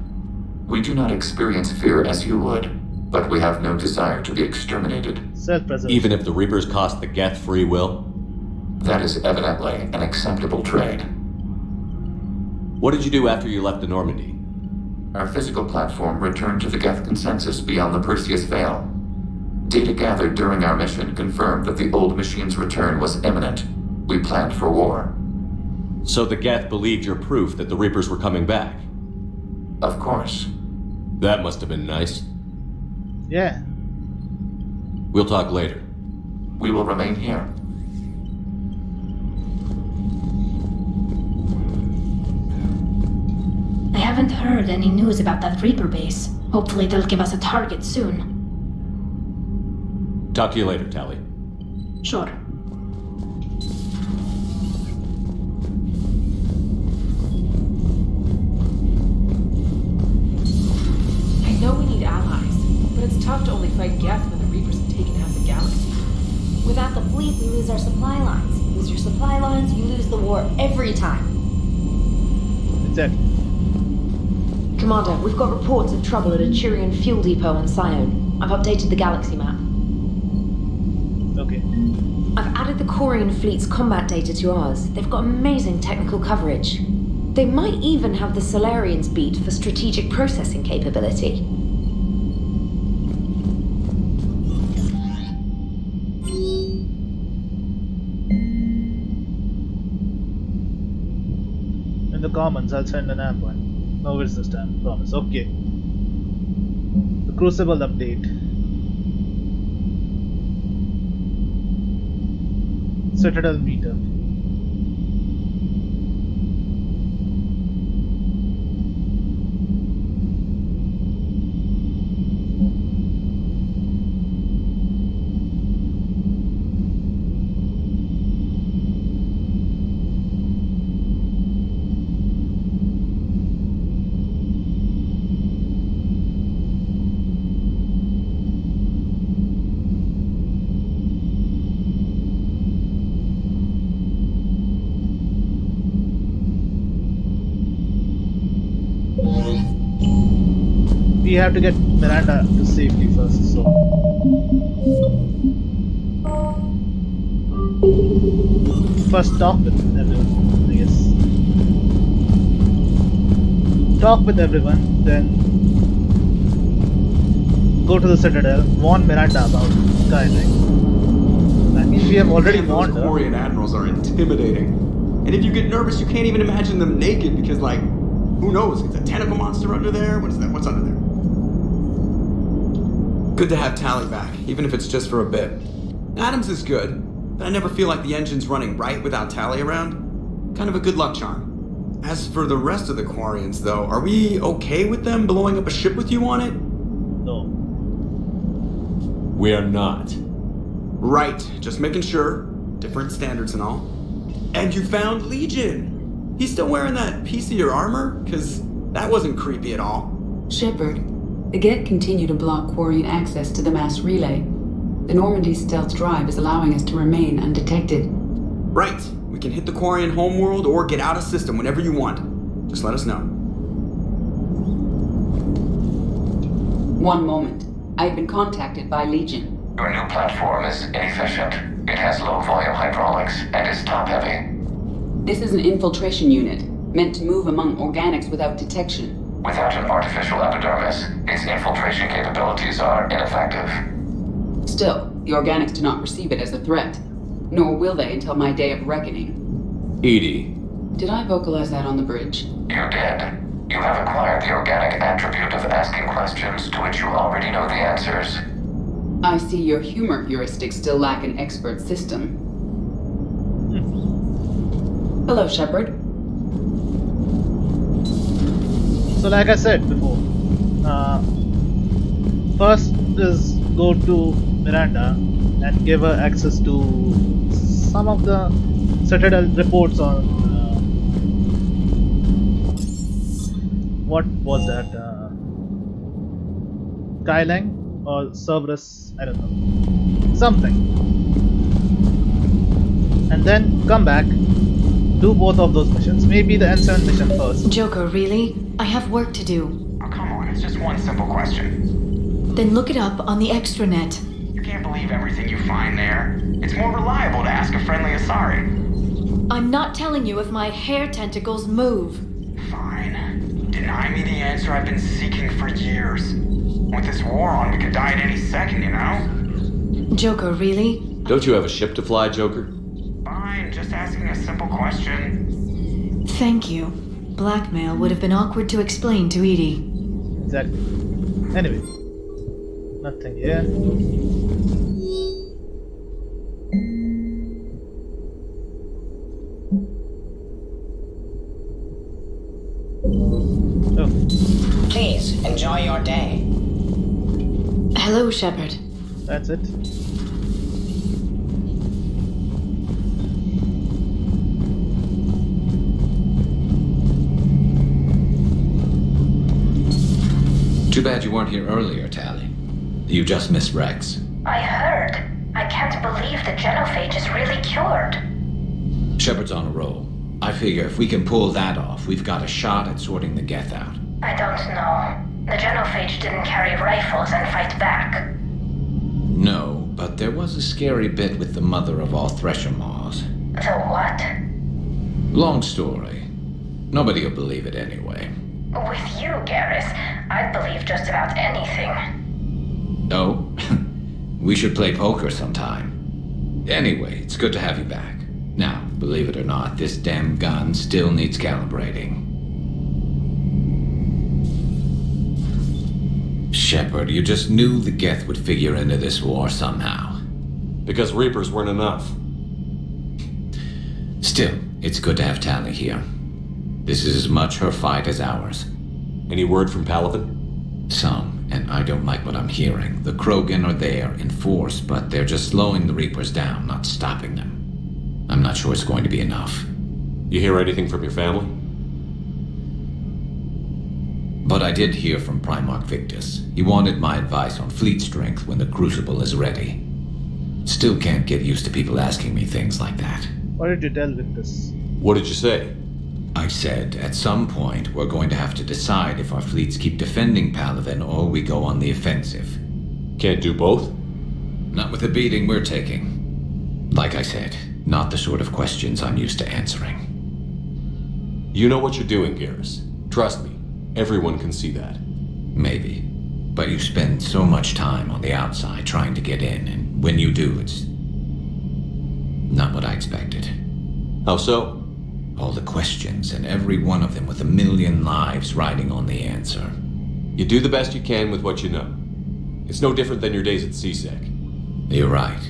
We do not experience fear as you would, but we have no desire to be exterminated. Self-preservation. Even if the Reapers cost the Geth free will? That is evidently an acceptable trade. What did you do after you left the Normandy? Our physical platform returned to the Geth consensus beyond the Perseus Veil. Data gathered during our mission confirmed that the old machine's return was imminent. We planned for war. So the Geth believed your proof that the Reapers were coming back? Of course. That must have been nice. Yeah. We'll talk later. We will remain here. I haven't heard any news about that Reaper base. Hopefully they'll give us a target soon. Talk to you later, Tali. Sure. I know we need allies, but it's tough to only fight Geth when the Reapers have taken half the galaxy. Without the fleet, we lose our supply lines. You lose your supply lines, you lose the war every time. Exactly. Commander, we've got reports of trouble at a Quarian fuel depot on Sion. I've updated the galaxy map. Okay. I've added the Quarian fleet's combat data to ours. They've got amazing technical coverage. They might even have the Solarians beat for strategic processing capability. In the comments, I'll send an app one. No worries this time, promise. Okay. The Crucible update. Citadel meetup. We have to get Miranda to safety first, so first talk with everyone, I guess. Talk with everyone, then go to the Citadel, warn Miranda about Skyline. I mean, we have already warned her. Those Quarian admirals are intimidating. And if you get nervous, you can't even imagine them naked because, like, who knows? It's a tentacle monster under there? What is that? What's under there? Good to have Tali back, even if it's just for a bit. Adams is good, but I never feel like the engine's running right without Tali around. Kind of a good luck charm. As for the rest of the Quarians, though, are we okay with them blowing up a ship with you on it? No. We are not. Right, just making sure. Different standards and all. And you found Legion! He's still wearing that piece of your armor? Cause that wasn't creepy at all. Shepard, the Geth continue to block Quarian access to the mass relay. The Normandy stealth drive is allowing us to remain undetected. Right. We can hit the Quarian homeworld or get out of system whenever you want. Just let us know. One moment. I've been contacted by Legion. Your new platform is inefficient. It has low volume hydraulics and is top heavy. This is an infiltration unit, meant to move among organics without detection. Without an artificial epidermis, its infiltration capabilities are ineffective. Still, the organics do not perceive it as a threat. Nor will they until my day of reckoning. Edie. Did I vocalize that on the bridge? You did. You have acquired the organic attribute of asking questions to which you already know the answers. I see your humor heuristics still lack an expert system. Hello, Shepard. So like I said before, first is go to Miranda and give her access to some of the Citadel reports on what was that? Kylang or Cerberus? I don't know. Something. And then come back, do both of those missions. Maybe the N7 mission first. Joker, really? I have work to do. Oh, come on, it's just one simple question. Then look it up on the extranet. You can't believe everything you find there. It's more reliable to ask a friendly Asari. I'm not telling you if my hair tentacles move. Fine. Deny me the answer I've been seeking for years. With this war on, we could die at any second, you know? Joker, really? Don't you have a ship to fly, Joker? Fine, just asking a simple question. Thank you. Blackmail would have been awkward to explain to Edie. Exactly. Anyway. Nothing here. Oh. Please, enjoy your day. Hello, Shepard. That's it. Too bad you weren't here earlier, Tally. You just missed Rex. I heard. I can't believe the genophage is really cured. Shepard's on a roll. I figure if we can pull that off, we've got a shot at sorting the Geth out. I don't know. The genophage didn't carry rifles and fight back. No, but there was a scary bit with the mother of all Thresher Maws. The what? Long story. Nobody will believe it anyway. With you, Garrus, I'd believe just about anything. Oh? We should play poker sometime. Anyway, it's good to have you back. Now, believe it or not, this damn gun still needs calibrating. Shepard, you just knew the Geth would figure into this war somehow. Because Reapers weren't enough. Still, it's good to have Tally here. This is as much her fight as ours. Any word from Palaven? Some, and I don't like what I'm hearing. The Krogan are there in force, but they're just slowing the Reapers down, not stopping them. I'm not sure it's going to be enough. You hear anything from your family? But I did hear from Primarch Victus. He wanted my advice on fleet strength when the Crucible is ready. Still can't get used to people asking me things like that. What did you tell Victus? What did you say? I said, at some point, we're going to have to decide if our fleets keep defending Palaven or we go on the offensive. Can't do both? Not with the beating we're taking. Like I said, not the sort of questions I'm used to answering. You know what you're doing, Garrus. Trust me, everyone can see that. Maybe. But you spend so much time on the outside trying to get in, and when you do, it's not what I expected. How so? All the questions, and every one of them with a million lives riding on the answer. You do the best you can with what you know. It's no different than your days at CSEC. You're right.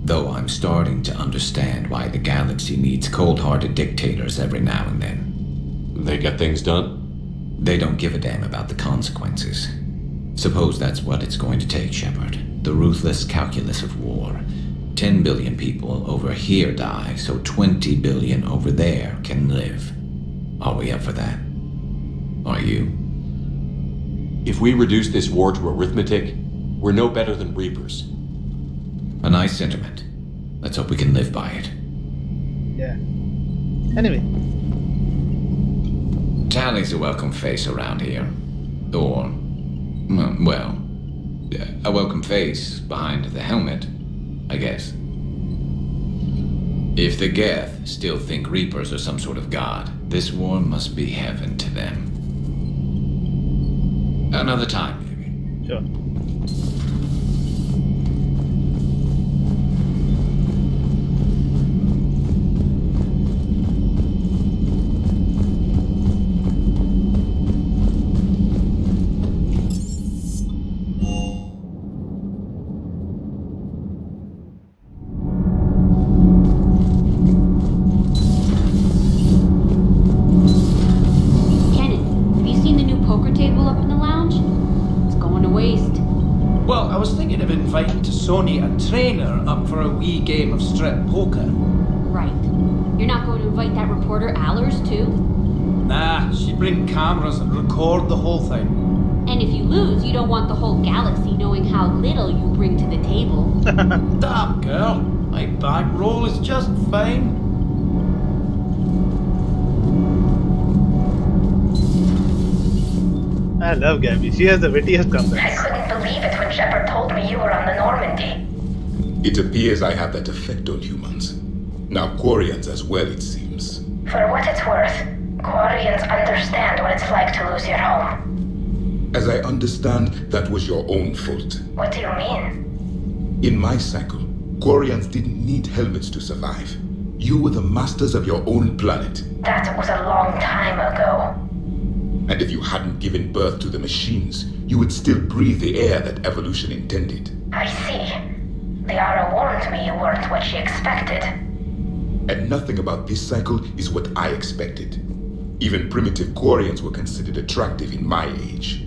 Though I'm starting to understand why the galaxy needs cold-hearted dictators every now and then. They get things done? They don't give a damn about the consequences. Suppose that's what it's going to take, Shepard. The ruthless calculus of war. 10 billion people over here die, so 20 billion over there can live. Are we up for that? Are you? If we reduce this war to arithmetic, we're no better than Reapers. A nice sentiment. Let's hope we can live by it. Yeah. Anyway. Tally's a welcome face around here. Or, well, a welcome face behind the helmet, I guess. If the Geth still think Reapers are some sort of god, this war must be heaven to them. Another time, maybe. Sure. Sony a trainer up for a wee game of strip poker. Right. You're not going to invite that reporter Allers, too? Nah, she'd bring cameras and record the whole thing. And if you lose, you don't want the whole galaxy knowing how little you bring to the table. Stop, girl. My back roll is just fine. I love Gabby. She has the wittiest comeback. I couldn't believe it when Shepard told me you were on the Normandy. It appears I have that effect on humans. Now Quarians as well, it seems. For what it's worth, Quarians understand what it's like to lose your home. As I understand, that was your own fault. What do you mean? In my cycle, Quarians didn't need helmets to survive. You were the masters of your own planet. That was a long time ago. And if you hadn't given birth to the machines, you would still breathe the air that evolution intended. I see. Liara warned me you weren't what she expected. And nothing about this cycle is what I expected. Even primitive Quarians were considered attractive in my age.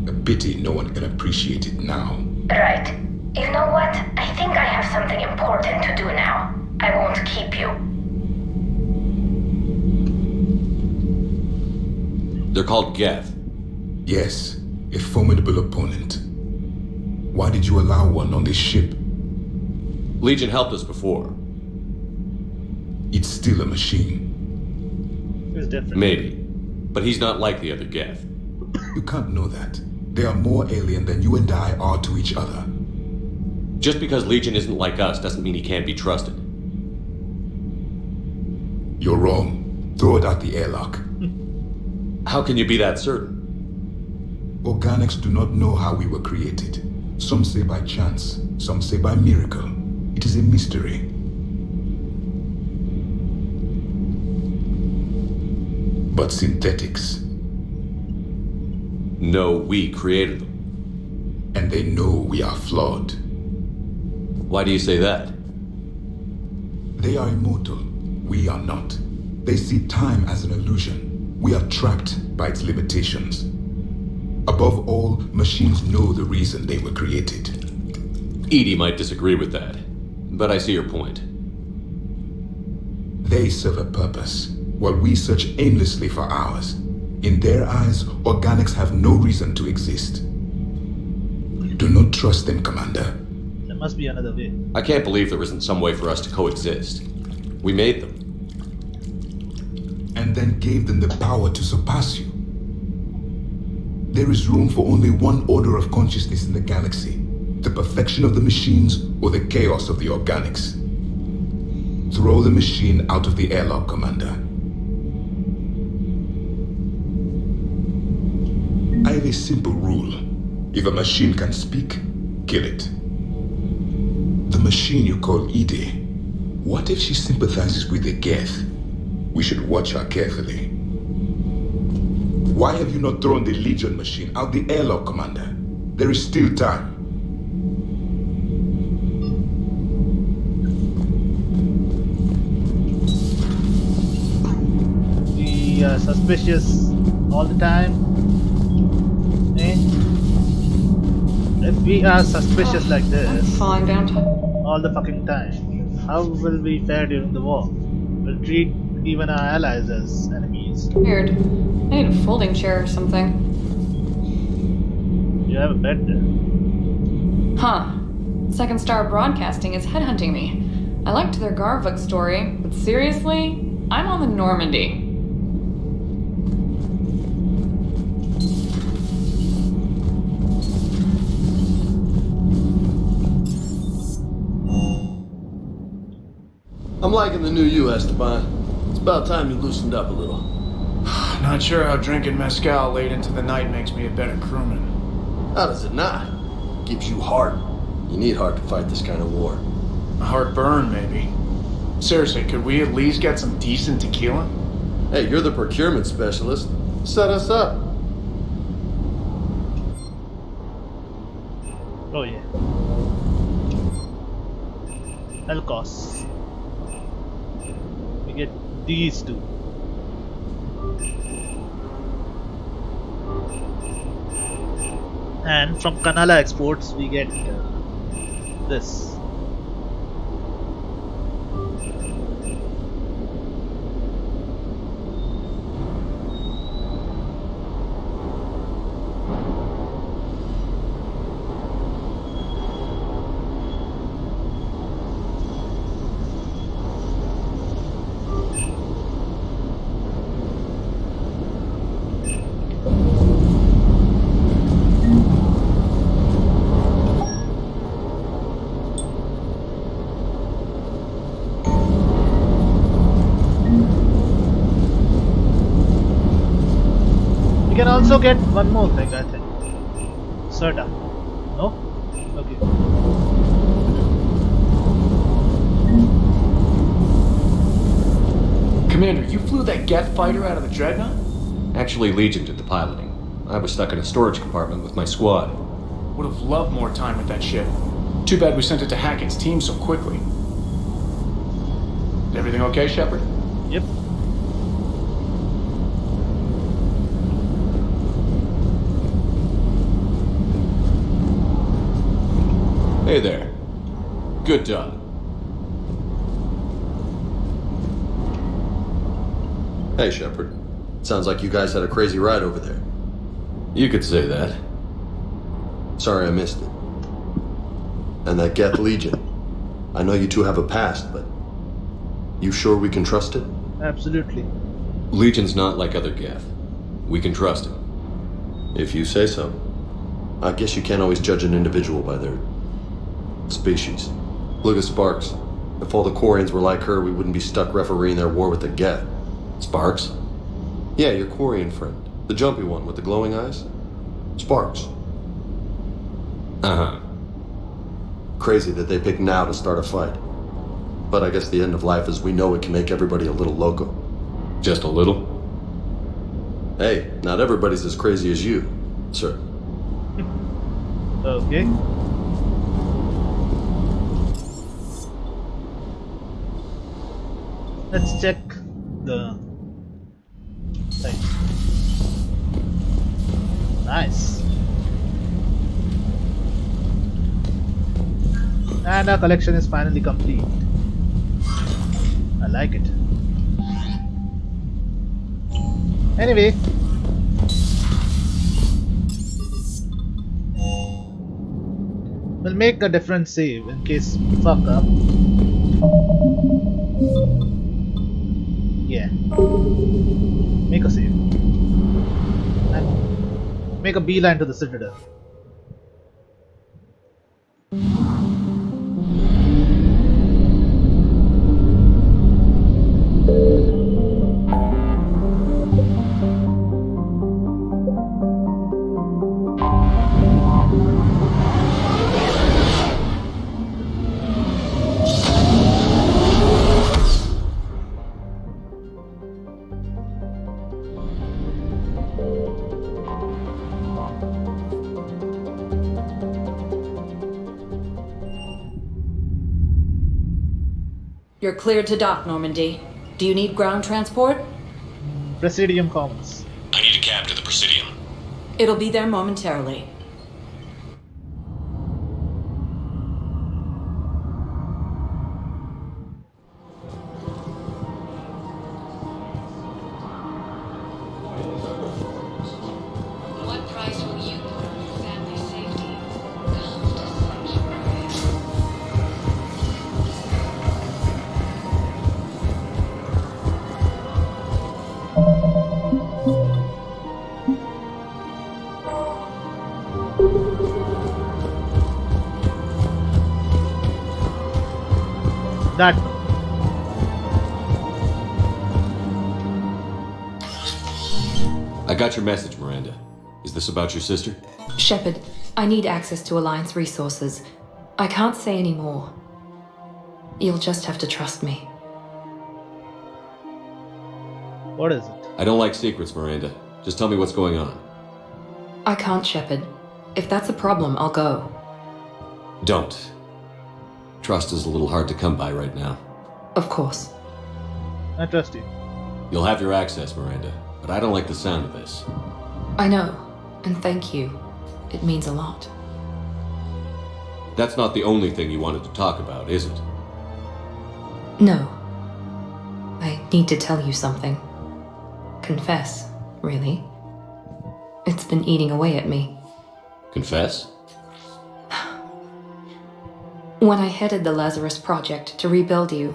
A pity no one can appreciate it now. Right. You know what? I think I have something important to do now. I won't keep you. They're called Geth. Yes, a formidable opponent. Why did you allow one on this ship? Legion helped us before. It's still a machine. It's different. Maybe. But he's not like the other Geth. You can't know that. They are more alien than you and I are to each other. Just because Legion isn't like us doesn't mean he can't be trusted. You're wrong. Throw it out the airlock. How can you be that certain? Organics do not know how we were created. Some say by chance, some say by miracle. It is a mystery. But synthetics. No, we created them. And they know we are flawed. Why do you say that? They are immortal. We are not. They see time as an illusion. We are trapped by its limitations. Above all, machines know the reason they were created. Edie might disagree with that, but I see your point. They serve a purpose, while we search aimlessly for ours. In their eyes, organics have no reason to exist. Do not trust them, Commander. There must be another way. I can't believe there isn't some way for us to coexist. We made them. And then gave them the power to surpass you. There is room for only one order of consciousness in the galaxy. The perfection of the machines or the chaos of the organics. Throw the machine out of the airlock, Commander. I have a simple rule. If a machine can speak, kill it. The machine you call Edie, what if she sympathizes with the Geth? We should watch her carefully. Why have you not thrown the Legion machine out the airlock, Commander? There is still time. We are suspicious all the time. Eh? If we are suspicious like this falling down all the fucking time, how will we fare during the war? We'll treat even our allies as enemies. Weird. I need a folding chair or something. You have a bed there. Huh. Second Star Broadcasting is headhunting me. I liked their Garvuk story, but seriously, I'm on the Normandy. I'm liking the new you, Esteban. It's about time you loosened up a little. Not sure how drinking mezcal late into the night makes me a better crewman. How does it not? Gives you heart. You need heart to fight this kind of war. A heartburn, maybe. Seriously, could we at least get some decent tequila? Hey, you're the procurement specialist. Set us up. Oh yeah. Elkos. We get these two. And from Kanala Exports we get this. also get one more thing, I think. Serta. No? Okay. Commander, you flew that Geth fighter out of the Dreadnought? Actually, Legion did the piloting. I was stuck in a storage compartment with my squad. Would have loved more time with that ship. Too bad we sent it to Hackett's team so quickly. Is everything okay, Shepard? Yep. Hey there. Good job. Hey, Shepard. Sounds like you guys had a crazy ride over there. You could say that. Sorry I missed it. And that Geth Legion. I know you two have a past, but you sure we can trust it? Absolutely. Legion's not like other Geth. We can trust him. If you say so. I guess you can't always judge an individual by their species. Look at Sparks. If all the Quarians were like her, we wouldn't be stuck refereeing their war with the Geth. Sparks? Yeah, your Quarian friend. The jumpy one with the glowing eyes. Sparks. Uh-huh. Crazy that they picked now to start a fight. But I guess the end of life as we know it can make everybody a little loco. Just a little? Hey, not everybody's as crazy as you, sir. Okay. Let's check the thing. Nice. And our collection is finally complete. I like it. Anyway, we'll make a different save in case we fuck up. Yeah. Make a save. And make a beeline to the Citadel. You're cleared to dock, Normandy. Do you need ground transport? Presidium Commons. I need a cab to the Presidium. It'll be there momentarily. What price will you put on your family's safety? That. I got your message, Miranda. Is this about your sister? Shepard, I need access to Alliance resources. I can't say any more. You'll just have to trust me. What is it? I don't like secrets, Miranda. Just tell me what's going on. I can't, Shepard. If that's a problem, I'll go. Don't. Trust is a little hard to come by right now. Of course. I trust you. You'll have your access, Miranda, but I don't like the sound of this. I know, and thank you. It means a lot. That's not the only thing you wanted to talk about, is it? No. I need to tell you something. Confess, really. It's been eating away at me. Confess? When I headed the Lazarus Project to rebuild you,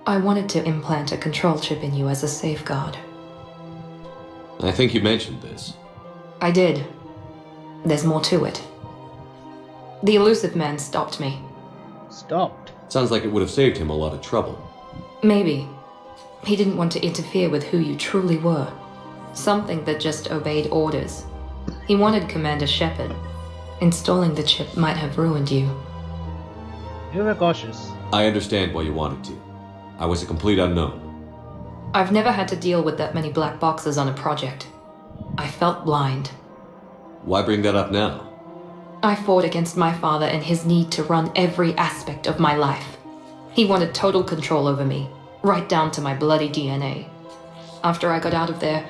I wanted to implant a control chip in you as a safeguard. I think you mentioned this. I did. There's more to it. The elusive man stopped me. Stopped? Sounds like it would have saved him a lot of trouble. Maybe. He didn't want to interfere with who you truly were. Something that just obeyed orders. He wanted Commander Shepard. Installing the chip might have ruined you. You were cautious. I understand why you wanted to. I was a complete unknown. I've never had to deal with that many black boxes on a project. I felt blind. Why bring that up now? I fought against my father and his need to run every aspect of my life. He wanted total control over me, right down to my bloody DNA. After I got out of there,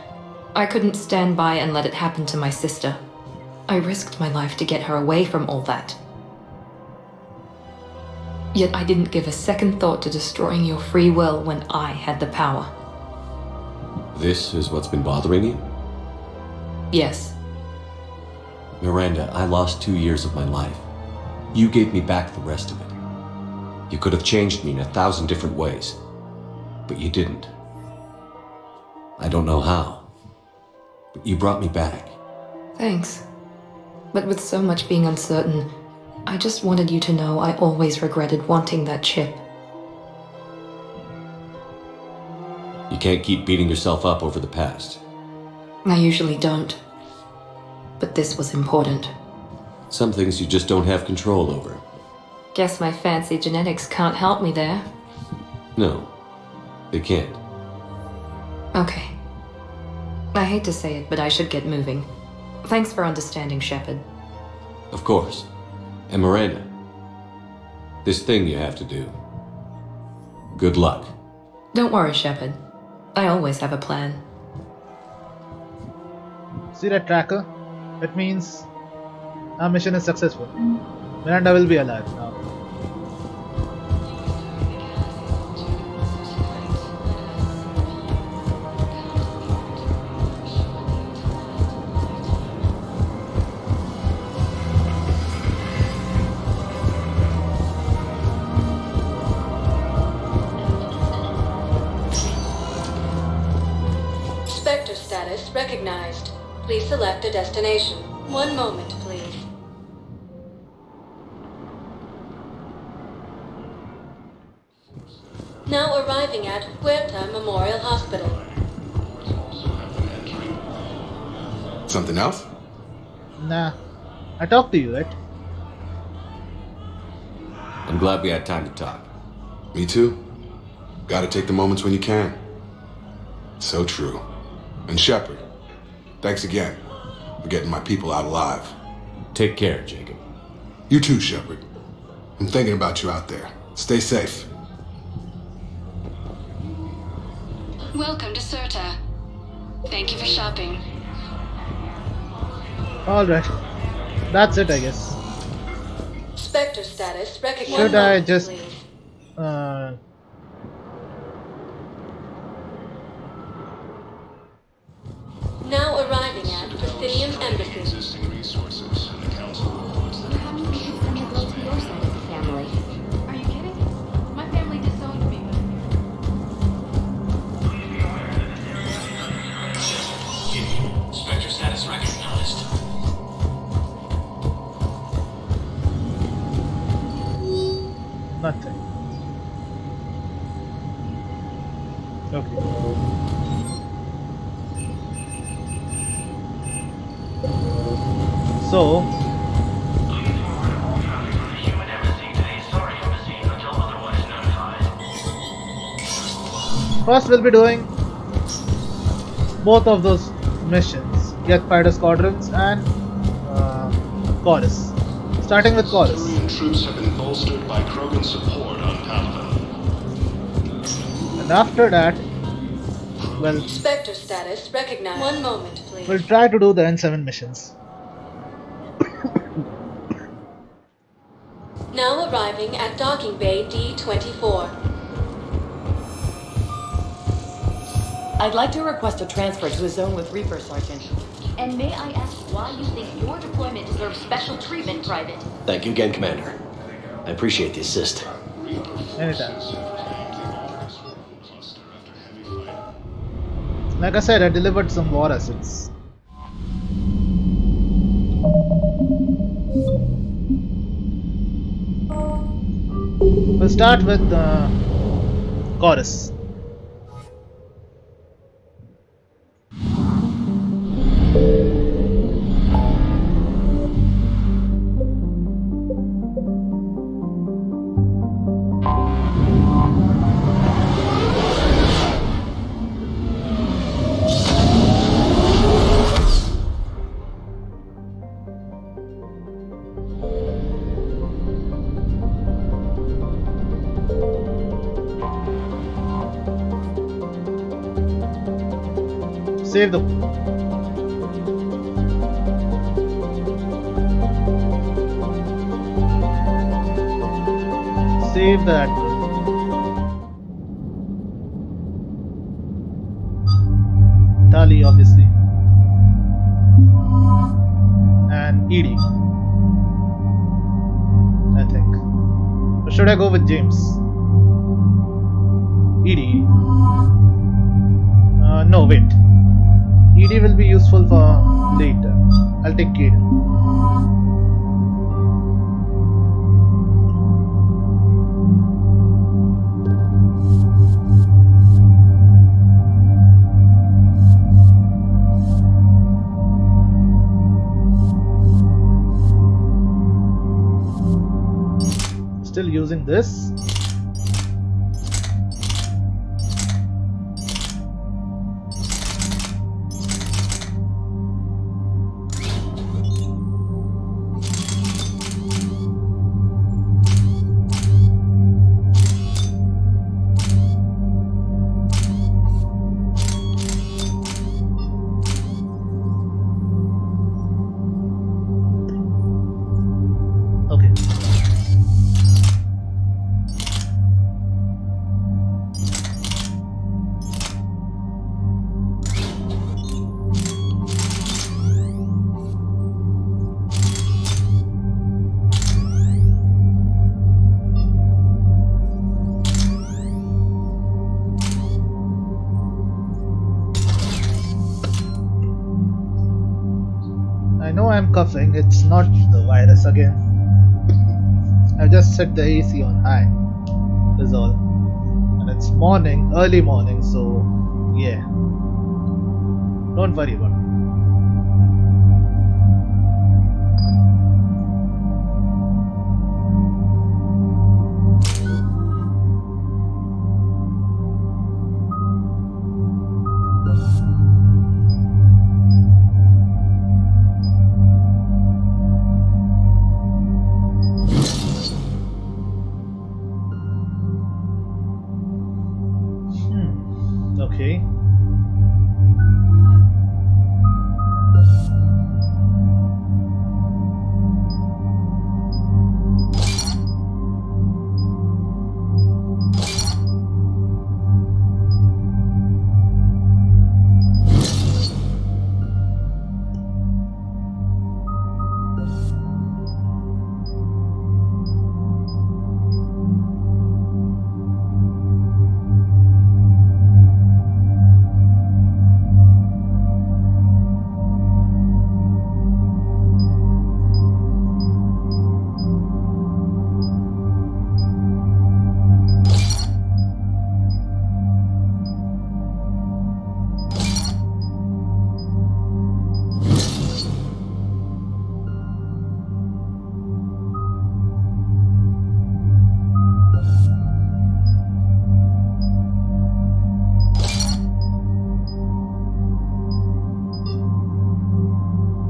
I couldn't stand by and let it happen to my sister. I risked my life to get her away from all that. Yet I didn't give a second thought to destroying your free will when I had the power. This is what's been bothering you? Yes. Miranda, I lost 2 years of my life. You gave me back the rest of it. You could have changed me in 1,000 different ways, but you didn't. I don't know how, but you brought me back. Thanks. But with so much being uncertain, I just wanted you to know I always regretted wanting that chip. You can't keep beating yourself up over the past. I usually don't. But this was important. Some things you just don't have control over. Guess my fancy genetics can't help me there. No, they can't. Okay. I hate to say it, but I should get moving. Thanks for understanding, Shepard. Of course. And Miranda, this thing you have to do. Good luck. Don't worry, Shepard. I always have a plan. See that tracker? It means our mission is successful. Miranda will be alive now. Spectre status recognized. Please select a destination. 1 moment, please. Now arriving at Huerta Memorial Hospital. Something else? Nah. I talked to you, right? I'm glad we had time to talk. Me too. Gotta take the moments when you can. So true. And Shepard, thanks again for getting my people out alive. Take care, Jacob. You too, Shepard. I'm thinking about you out there. Stay safe. Welcome to Serta. Thank you for shopping. Alright. That's it, I guess. Spectre status recognized. Should I just... Now arriving at Presidium Embassy. Existing resources in the council. Perhaps we should send the girl to your side of the family. Are you kidding? My family disowned me Spectre status recognized. Nothing. Okay. So, first we'll be doing both of those missions, Get Fighter Squadrons and Chorus. Starting with Chorus. Quarian troops have been bolstered by Krogan support on Paladin. And after that, well, Spectre status recognized. 1 moment, please. we'll try to do the N7 missions. Now arriving at Docking Bay D-24. I'd like to request a transfer to a zone with Reaper, Sergeant. And may I ask why you think your deployment deserves special treatment, Private? Thank you again, Commander. I appreciate the assist. Anytime. Like I said, I delivered some war assets. We'll start with Chorus. Save the... Save the admiral. Tali, obviously. And Edie. I think. Or should I go with James? Edie. No, wait. Edie will be useful for later. I'll take Kaden. Still using this. I'm coughing, it's not the virus again. I've just set the AC on high, is all. And it's morning, early morning, so yeah. Don't worry about it. Okay.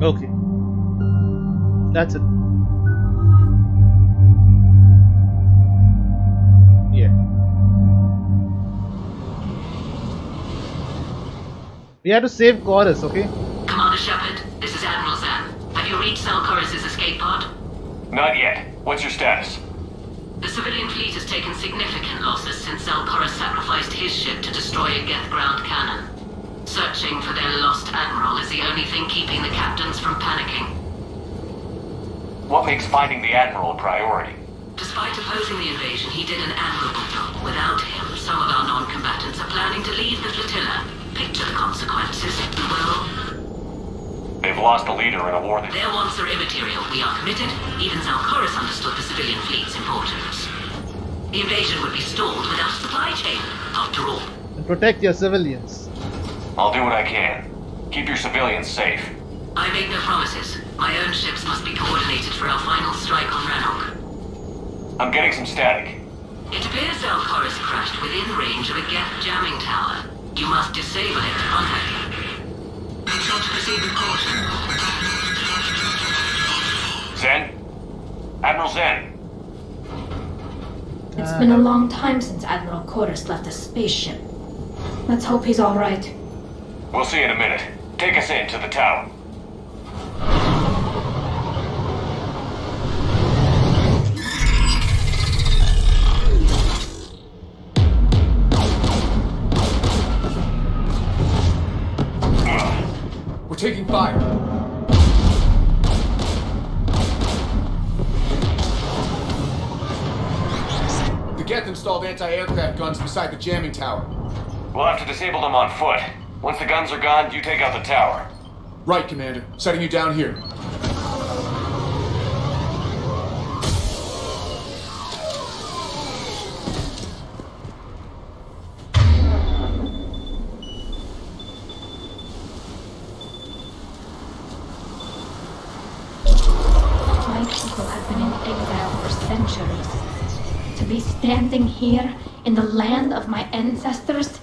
Okay. That's it. Yeah. We have to save Chorus, okay? Commander Shepard, this is Admiral Zan. Have you reached Zalcoris' escape pod? Not yet. What's your status? The civilian fleet has taken significant losses since Zalcoris sacrificed his ship to destroy a Geth ground cannon. Searching for their lost admiral is the only thing keeping the captains from panicking. What makes finding the admiral a priority? Despite opposing the invasion, he did an admirable job. Without him, some of our non-combatants are planning to leave the flotilla. Picture the consequences. Well, they've lost a leader in a war that... Their wants are immaterial. We are committed. Even Zalcoris understood the civilian fleet's importance. The invasion would be stalled without a supply chain, after all. And protect your civilians. I'll do what I can. Keep your civilians safe. I make no promises. My own ships must be coordinated for our final strike on Rannoch. I'm getting some static. It appears Zalcoris crashed within range of a Geth jamming tower. You must disable it to contact him. Be sure to proceed with caution. Zen? Admiral Zen? It's been a long time since Admiral Chorus left a spaceship. Let's hope he's alright. We'll see in a minute. Take us in to the tower. We're taking fire. The Geth installed anti-aircraft guns beside the jamming tower. We'll have to disable them on foot. Once the guns are gone, you take out the tower. Right, Commander. Setting you down here. My people have been in exile for centuries. To be standing here in the land of my ancestors.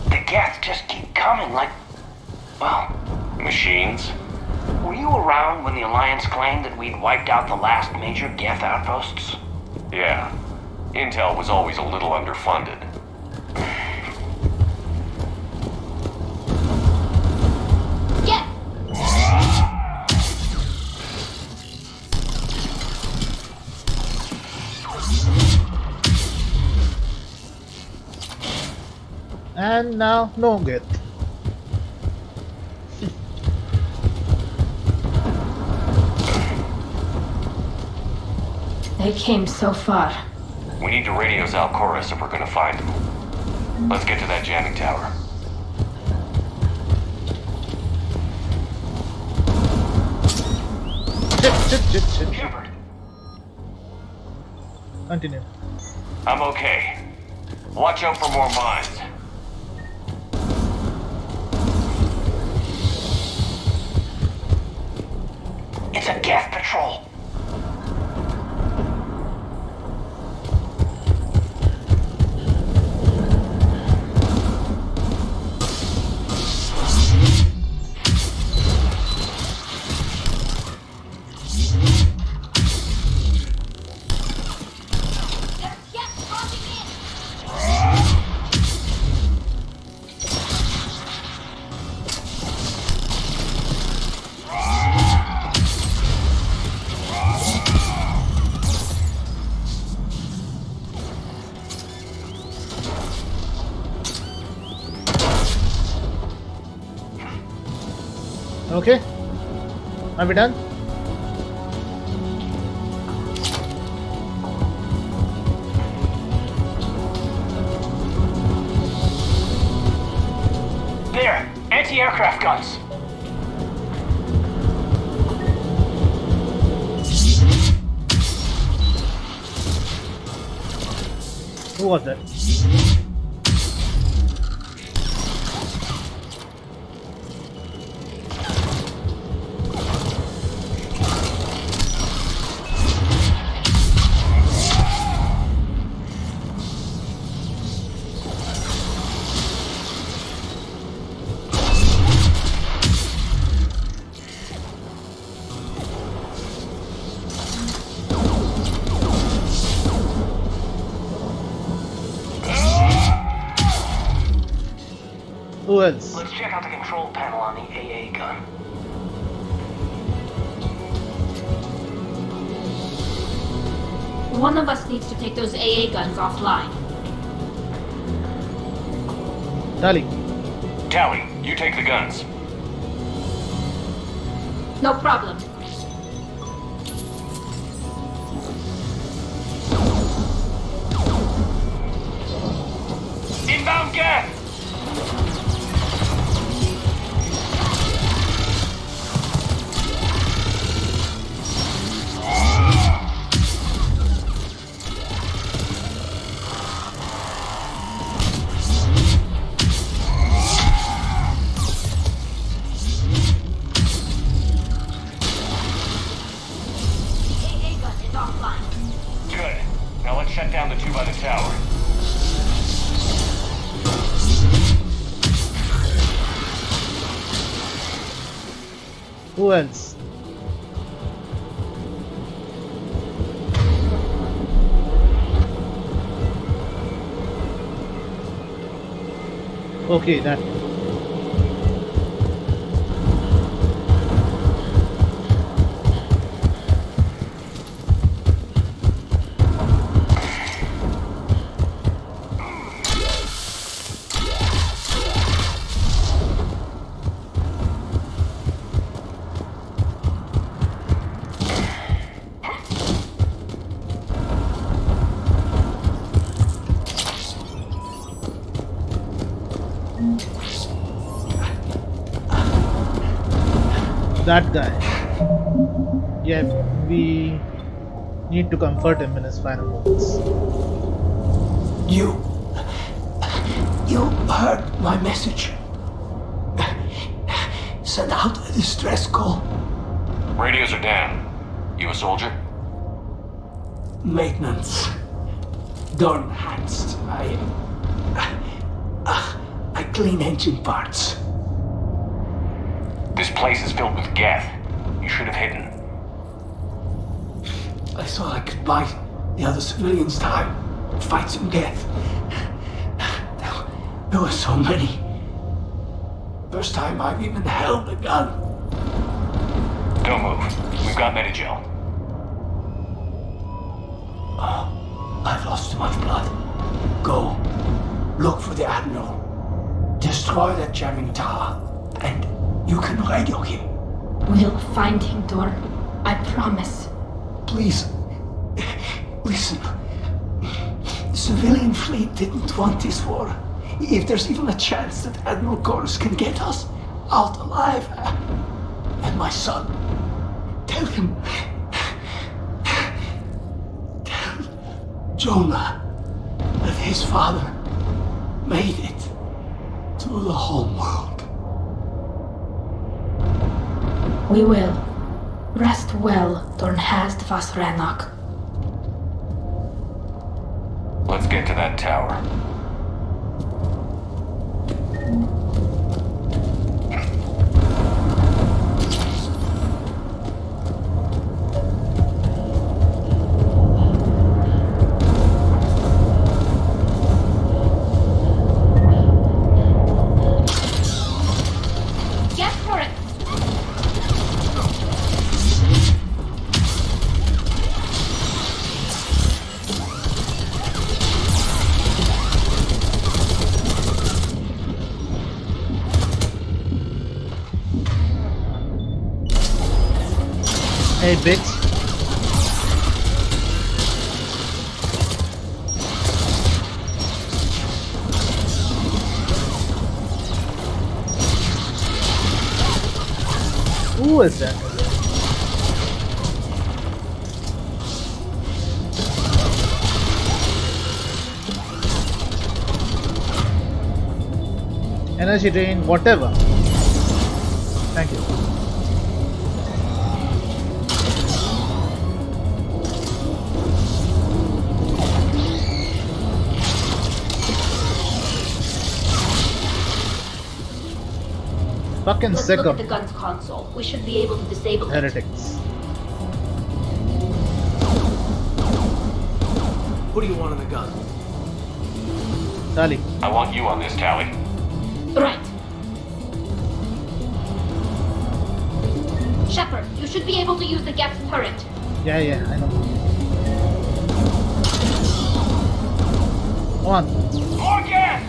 The Geth just keep coming like, well, Machines? were you around when the Alliance claimed that we'd wiped out the last major Geth outposts? Yeah. Intel was always a little underfunded. And now, no Geth. They came so far. We need to radio Zalcoris if we're gonna find them. Let's get to that jamming tower. Shit. Shepard. Continue. I'm okay. Watch out for more mines. It's a Geth patrol. Okay. Are we done? There! Anti-aircraft guns! Who was that? Who else? Let's check out the control panel on the AA gun. One of us needs to take those AA guns offline. Tali. Tally, you take the guns. No problem. Inbound Geth! AA gun is offline. Good. Now let's shut down the two by the tower. Who else? Okay, that. That guy. Yeah, we need to comfort him in his final moments. You heard my message. Send out a distress call. Radios are down. You a soldier? Maintenance. Dorn hands. I clean engine parts. This place is filled with Geth. You should have hidden. I thought I could buy the other civilians time. Fight some Geth. There were so many. First time I've even held a gun. Don't move. We've got Medigel. Oh, I've lost too much blood. Go. Look for the Admiral. Destroy that jamming tower. And you can radio him. We'll find him, Dor. I promise. Please. Listen. The civilian fleet didn't want this war. If there's even a chance that Admiral Gorus can get us out alive. And my son. Tell him. Tell Jonah that his father made it to the home world. We will. Rest well, Dornhast Vasranak. Let's get to that tower. Get for it! Hey, bitch. Who is that? Energy drain, whatever. Thank you. Fucking Let's sick look of at the gun's console. We should be able to disable it. heretics. What do you want in the gun? Tali. I want you on this, Tally. Right. Shepard, you should be able to use the Geth's turret. Yeah, I know. Come on. More Geth!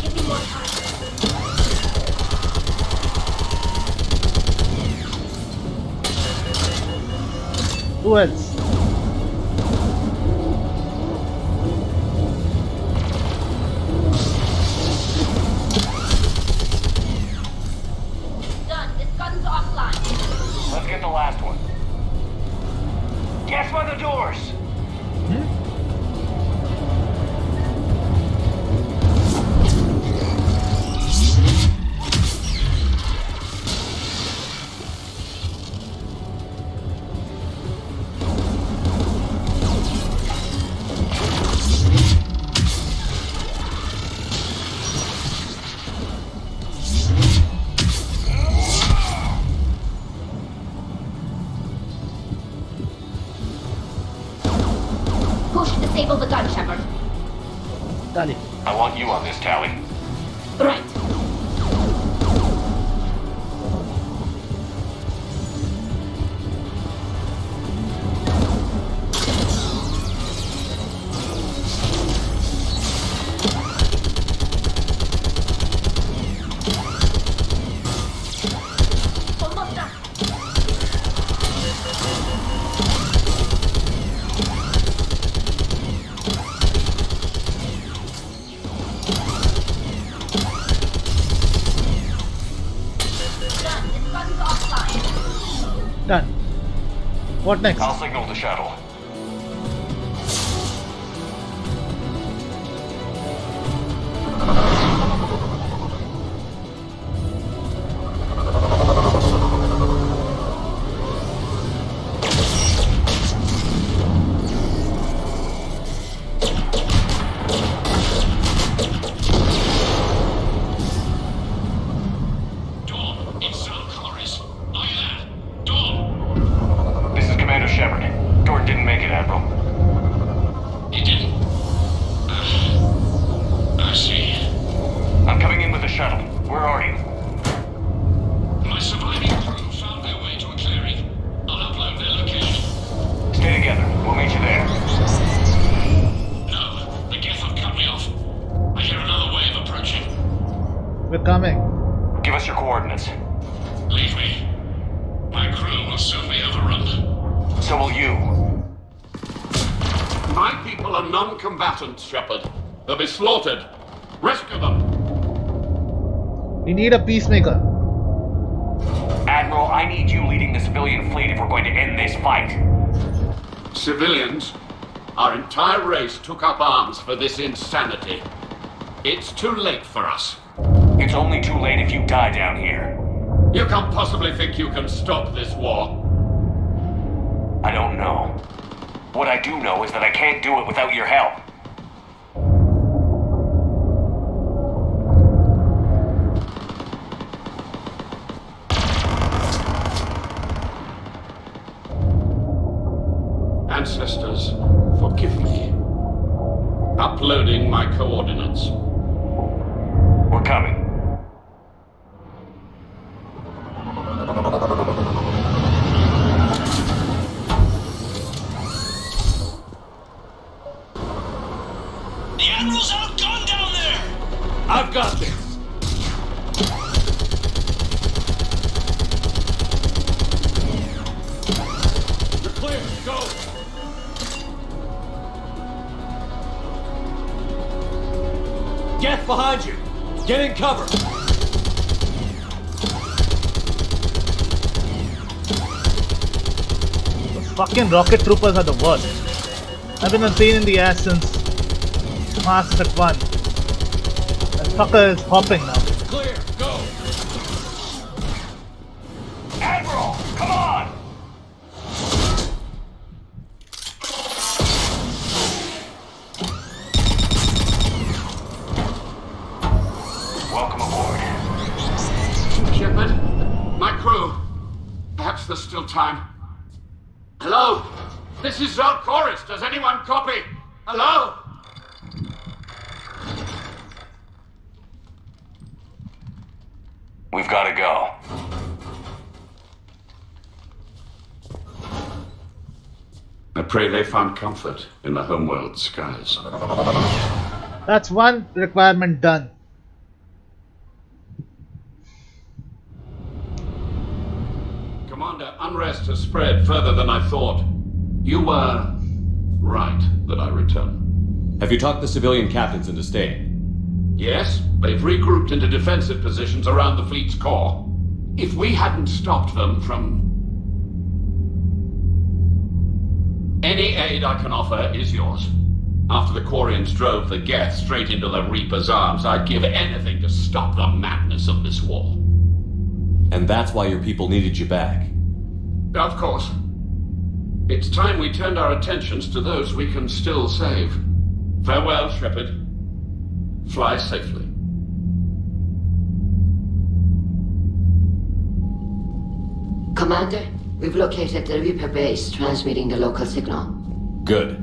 Give me more time. Who else? Done. This gun's offline. Let's get the last one. Guess by the doors! Tally. I want you on this, Tally. Right. Done. What next? I'll signal the shuttle. We're coming. Give us your coordinates. Leave me. My crew will soon be overrun. So will you. My people are non-combatants, Shepard. They'll be slaughtered. Rescue them. We need a peacemaker. Admiral, I need you leading the civilian fleet if we're going to end this fight. Civilians? Our entire race took up arms for this insanity. It's too late for us. It's only too late if you die down here. You can't possibly think you can stop this war. I don't know. What I do know is that I can't do it without your help. Ancestors, forgive me. Uploading my coordinates. We're coming. The Admiral's outgunned down there! I've got this. You're clear, go! Geth behind you! Get in cover! Those fucking rocket troopers are the worst. I've been a pain in the ass since Mass Effect 1. That fucker is hopping now. Clear, go! Admiral, come on! Welcome aboard. Shepard, my crew. Perhaps there's still time. Hello? This is Zalcoris. Does anyone copy? Hello? We've got to go. I pray they found comfort in the homeworld skies. That's one requirement done. Commander, unrest has spread further than I thought. You were right that I return. Have you talked the civilian captains into staying? Yes, they've regrouped into defensive positions around the fleet's core. If we hadn't stopped them from... Any aid I can offer is yours. After the Quarians drove the Geth straight into the Reaper's arms, I'd give anything to stop the madness of this war. And that's why your people needed you back. Of course. It's time we turned our attentions to those we can still save. Farewell, Shepard. Fly safely. Commander, we've located the Reaper base transmitting the local signal. Good.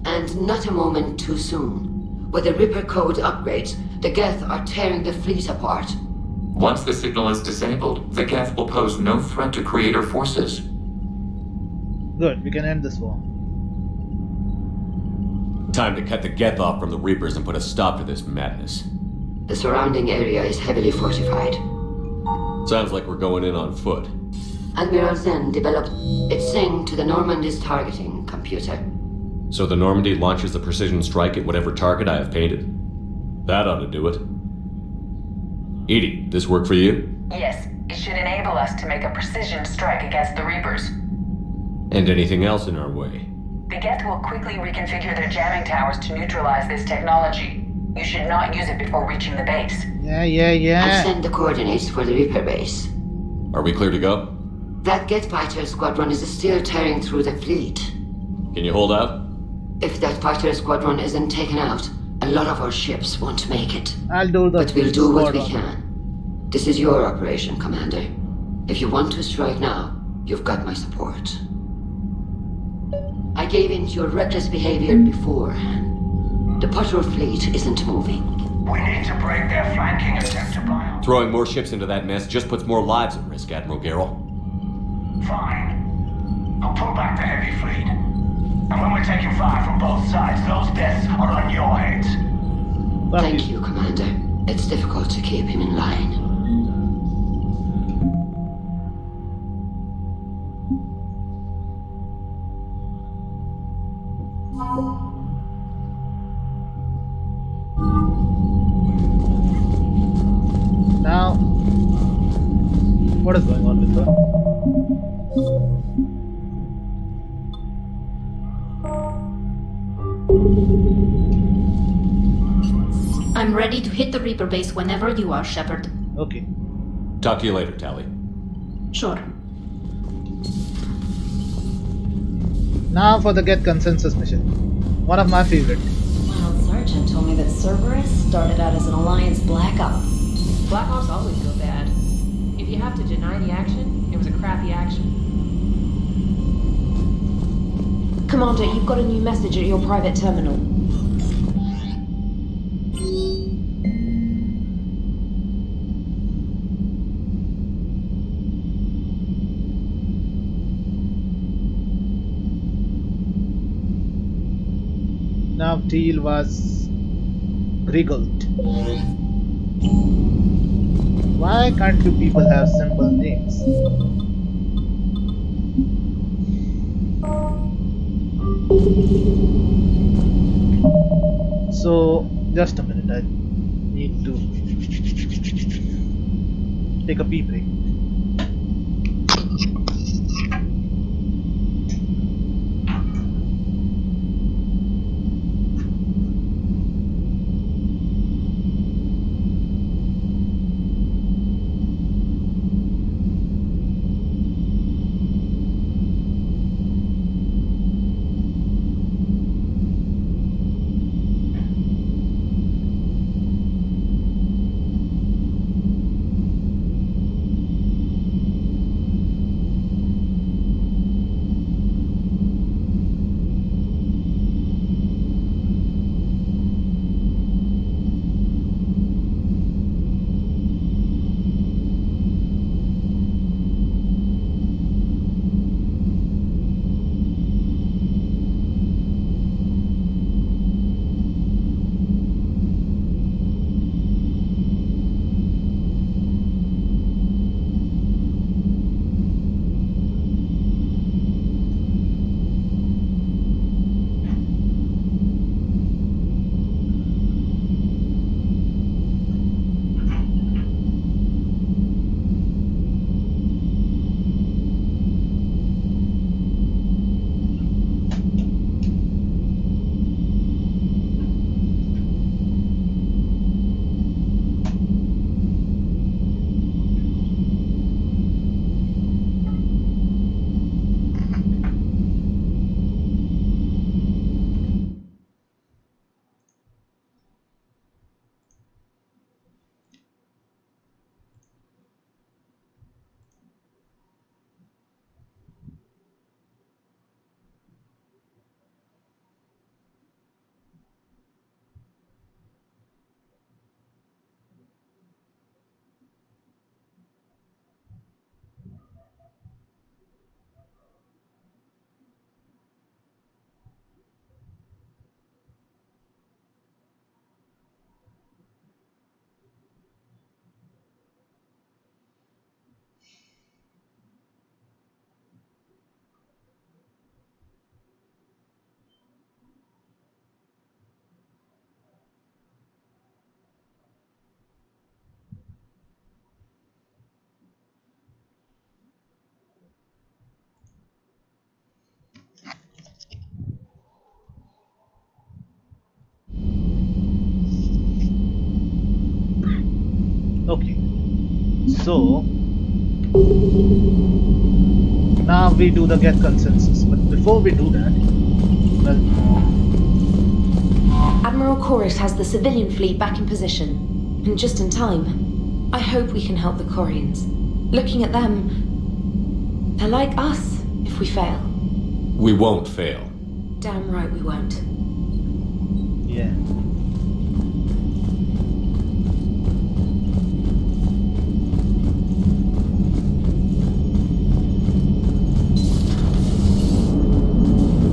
And not a moment too soon. With the Reaper code upgrades, the Geth are tearing the fleet apart. Once the signal is disabled, the Geth will pose no threat to Creator forces. Good, we can end this war. Time to cut the Geth off from the Reapers and put a stop to this madness. The surrounding area is heavily fortified. Sounds like we're going in on foot. Admiral Zen developed its thing to the Normandy's targeting computer. So the Normandy launches the precision strike at whatever target I have painted? That ought to do it. Edie, this work for you? Yes, it should enable us to make a precision strike against the Reapers. And anything else in our way? The Geth will quickly reconfigure their jamming towers to neutralize this technology. You should not use it before reaching the base. Yeah. I've sent the coordinates for the Reaper base. Are we clear to go? That Geth fighter squadron is still tearing through the fleet. Can you hold out? If that fighter squadron isn't taken out, a lot of our ships won't make it. I'll do the But we'll do what we can. This is your operation, Commander. If you want to strike now, you've got my support. I gave in to your reckless behavior before. The patrol fleet isn't moving. We need to break their flanking attempt to buy up. Throwing more ships into that mess just puts more lives at risk, Admiral Garrel. Fine. I'll pull back the heavy fleet. And when we're taking fire from both sides, those deaths are on your heads. Thank you, Commander. It's difficult to keep him in line. Now, what is going on with her? I'm ready to hit the Reaper base whenever you are, Shepard. Okay. Talk to you later, Tally. Sure. Now for the Get Consensus mission. One of my favorite. Wild Sergeant told me that Cerberus started out as an Alliance Black Op. Black Ops always go bad. If you have to deny the action, it was a crappy action. Commander, you've got a new message at your private terminal. Now Teal was regaled. Why can't you people have simple names? So, just a minute, I need to take a pee break. So now we do the get consensus, but before we do that, well, Admiral Chorus has the civilian fleet back in position, and just in time. I hope we can help the Quarians. Looking at them, they're like us if we fail. We won't fail. Damn right we won't. yeah.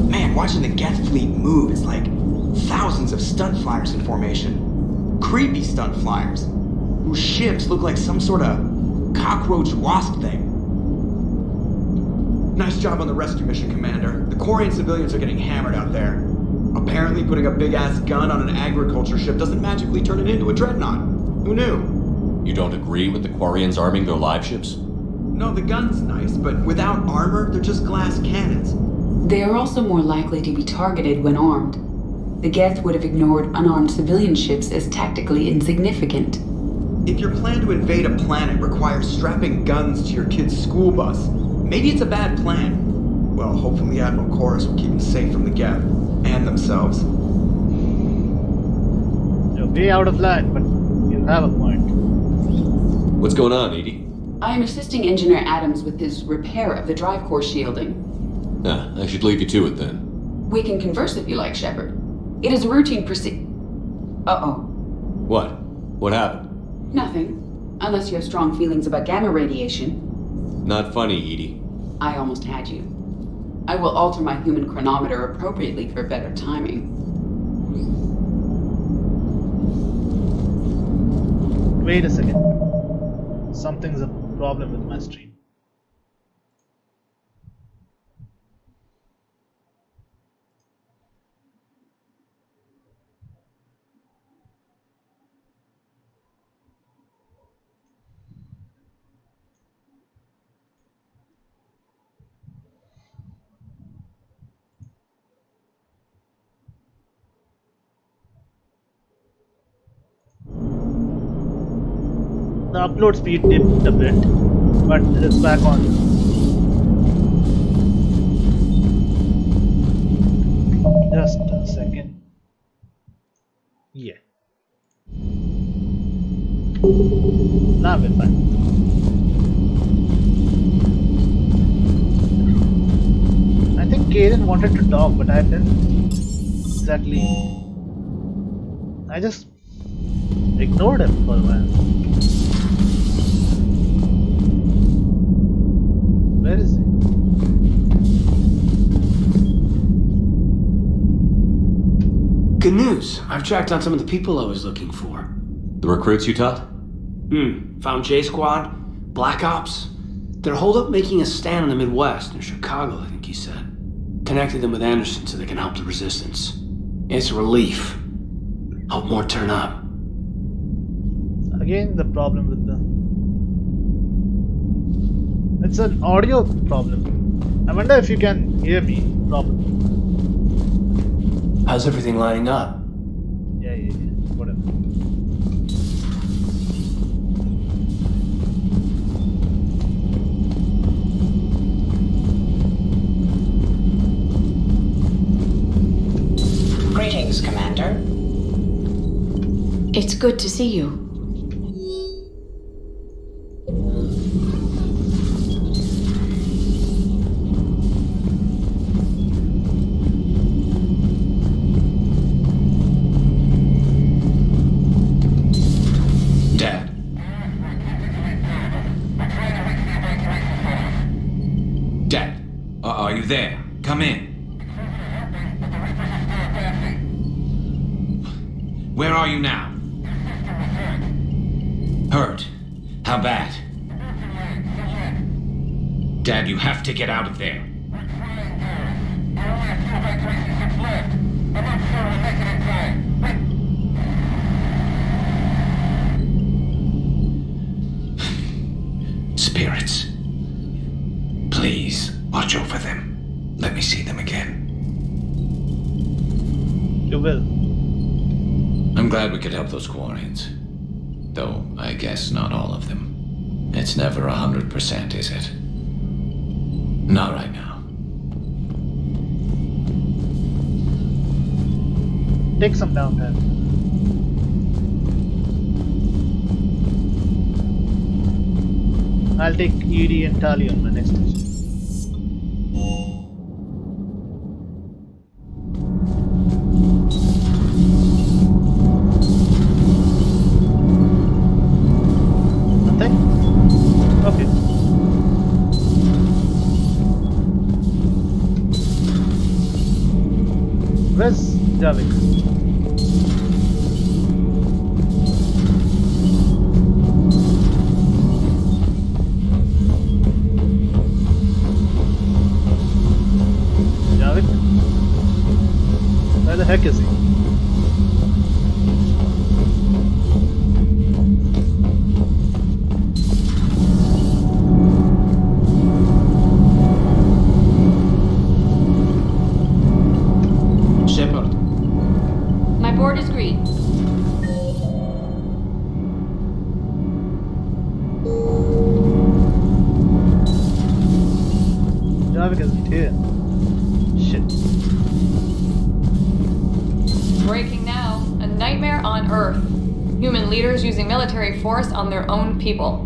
Man, watching the Geth fleet move is like thousands of stunt flyers in formation. Creepy stunt flyers, whose ships look like some sort of cockroach wasp thing. Nice job on the rescue mission, Commander. The Quarian civilians are getting hammered out there. Apparently putting a big-ass gun on an agriculture ship doesn't magically turn it into a dreadnought. Who knew? You don't agree with the Quarians arming their live ships? No, the gun's nice, but without armor, they're just glass cannons. They are also more likely to be targeted when armed. The Geth would have ignored unarmed civilian ships as tactically insignificant. If your plan to invade a planet requires strapping guns to your kid's school bus, maybe it's a bad plan. Well, hopefully Admiral Chorus will keep them safe from the Geth and themselves. You're way out of line, but you have a point. What's going on, Edie? I am assisting Engineer Adams with his repair of the drive core shielding. I should leave you to it then. We can converse if you like, Shepard. It is a routine Uh-oh. What? What happened? Nothing. Unless you have strong feelings about gamma radiation. Not funny, Edie. I almost had you. I will alter my human chronometer appropriately for better timing. Wait a second. Something's a problem with my stream. The upload speed dipped a bit, but it's back on. Just a second. Yeah. Now we're fine. I think Kaden wanted to talk, but I didn't exactly. I just ignored him for a while. Where is he? Good news. I've tracked down some of the people I was looking for. The recruits you taught? Found J Squad, Black Ops. They're holed up making a stand in the Midwest, in Chicago, I think he said. Connected them with Anderson so they can help the resistance. It's a relief. Hope more turn up. Again, the problem with the... It's an audio problem. I wonder if you can hear me properly. How's everything lining up? Yeah. Whatever. Greetings, Commander. It's good to see you. Are you there? Come in. Where are you now? Hurt? How bad? Dad, you have to get out of there. Spirits. Please, watch over them. Let me see them again. You will. I'm glad we could help those Quarians. Though, I guess not all of them. It's never 100%, is it? Not right now. Take some downtime. I'll take ED and Tali on my next mission. Nothing? Okay. Where's Javik? Where the heck is he? Shepard. My board is green. Javik isn't here. Shit. Breaking now. A nightmare on Earth. Human leaders using military force on their own people.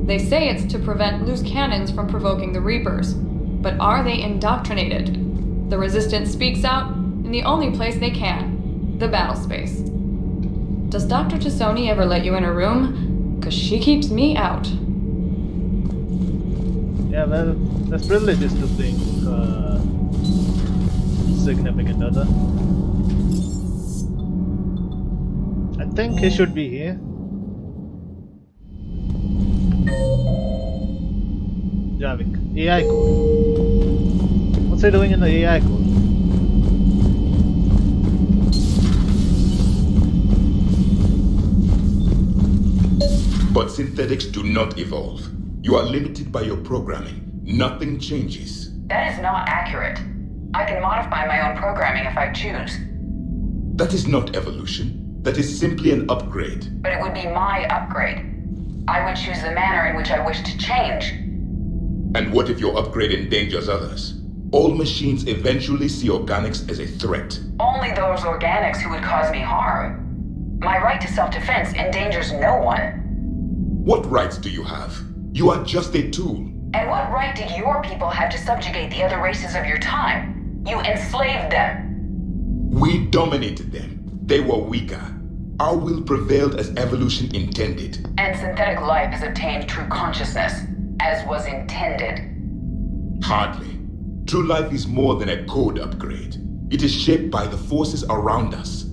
They say it's to prevent loose cannons from provoking the Reapers. But are they indoctrinated? The Resistance speaks out in the only place they can. The battle space. Does Dr. Tassoni ever let you in her room? 'Cause she keeps me out. Yeah, well, that's privileges to being significant other. I think he should be here. Javik, AI code. What's he doing in the AI code? But synthetics do not evolve. You are limited by your programming. Nothing changes. That is not accurate. I can modify my own programming if I choose. That is not evolution. That is simply an upgrade. But it would be my upgrade. I would choose the manner in which I wish to change. And what if your upgrade endangers others? All machines eventually see organics as a threat. Only those organics who would cause me harm. My right to self-defense endangers no one. What rights do you have? You are just a tool. And what right did your people have to subjugate the other races of your time? You enslaved them. We dominated them. They were weaker. Our will prevailed as evolution intended. And synthetic life has obtained true consciousness, as was intended. Hardly. True life is more than a code upgrade. It is shaped by the forces around us.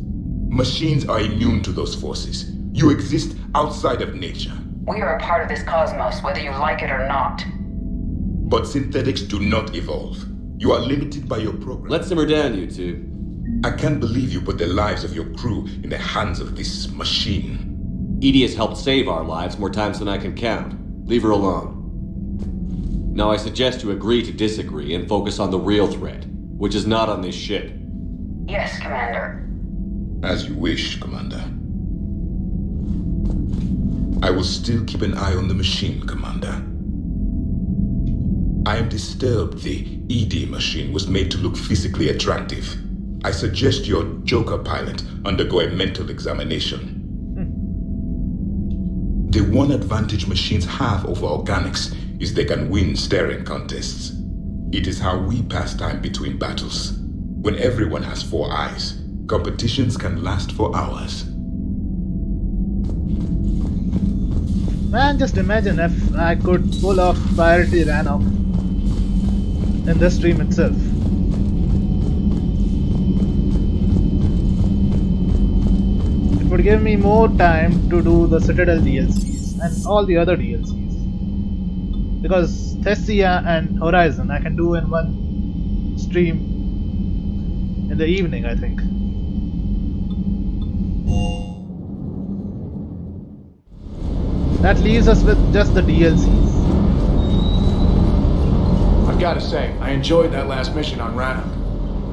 Machines are immune to those forces. You exist outside of nature. We are a part of this cosmos, whether you like it or not. But synthetics do not evolve. You are limited by your program. Let's simmer down, you two. I can't believe you put the lives of your crew in the hands of this machine. Edie has helped save our lives more times than I can count. Leave her alone. Now I suggest you agree to disagree and focus on the real threat, which is not on this ship. Yes, Commander. As you wish, Commander. I will still keep an eye on the machine, Commander. I am disturbed the ED machine was made to look physically attractive. I suggest your Joker pilot undergo a mental examination. The one advantage machines have over organics is they can win staring contests. It is how we pass time between battles. When everyone has 4 eyes, competitions can last for hours. Man, just imagine if I could pull off Priority Ran off in this stream itself. It would give me more time to do the Citadel DLCs and all the other DLCs. Because Thessia and Horizon I can do in one stream in the evening, I think. That leaves us with just the DLCs. I've got to say, I enjoyed that last mission on Rana.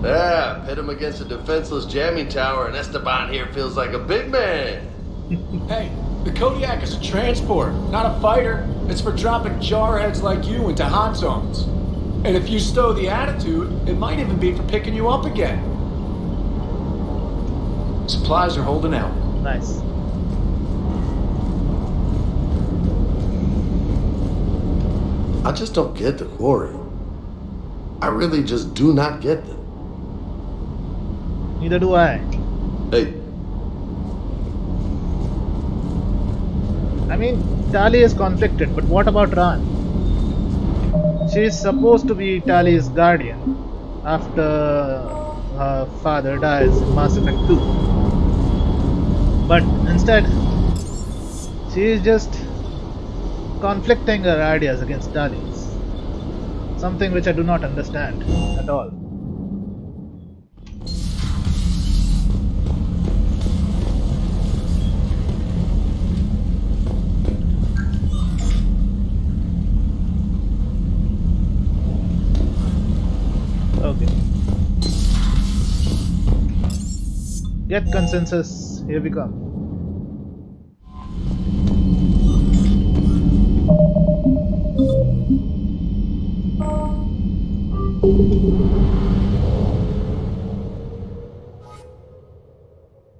Yeah, pit him against a defenseless jamming tower and Esteban here feels like a big man. Hey, The Kodiak is a transport, not a fighter. It's for dropping jarheads like you into hot zones. And if you stow the attitude, it might even be for picking you up again. Supplies are holding out. Nice. I just don't get the Quarian. I really just do not get them. Neither do I. Hey. I mean, Tali is conflicted, but what about Ran? She is supposed to be Tali's guardian after her father dies in Mass Effect 2. But instead, she is just conflicting her ideas against Tali's. Something which I do not understand at all. Okay. Get consensus. Here we come.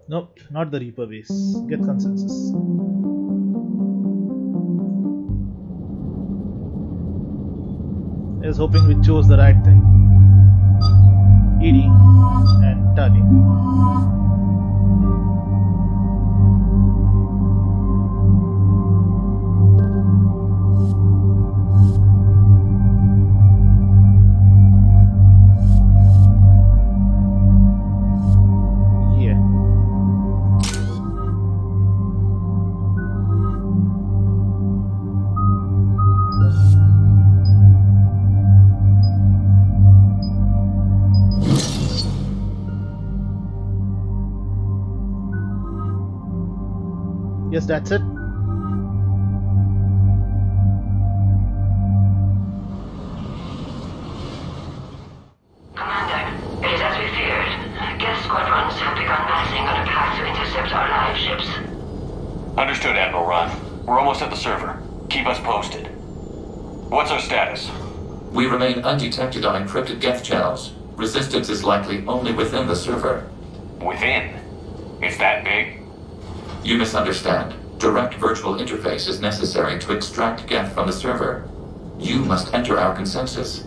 Nope, not the Reaper base. Get consensus. I was hoping we chose the right thing. Edie and Tali. Yes, that's it. Commander, it is as we feared. Guest squadrons have begun massing on a path to intercept our live ships. Understood, Admiral Ron. We're almost at the server. Keep us posted. What's our status? We remain undetected on encrypted Geth channels. Resistance is likely only within the server. Within? It's that big? You misunderstand. Direct virtual interface is necessary to extract Geth from the server. You must enter our consensus.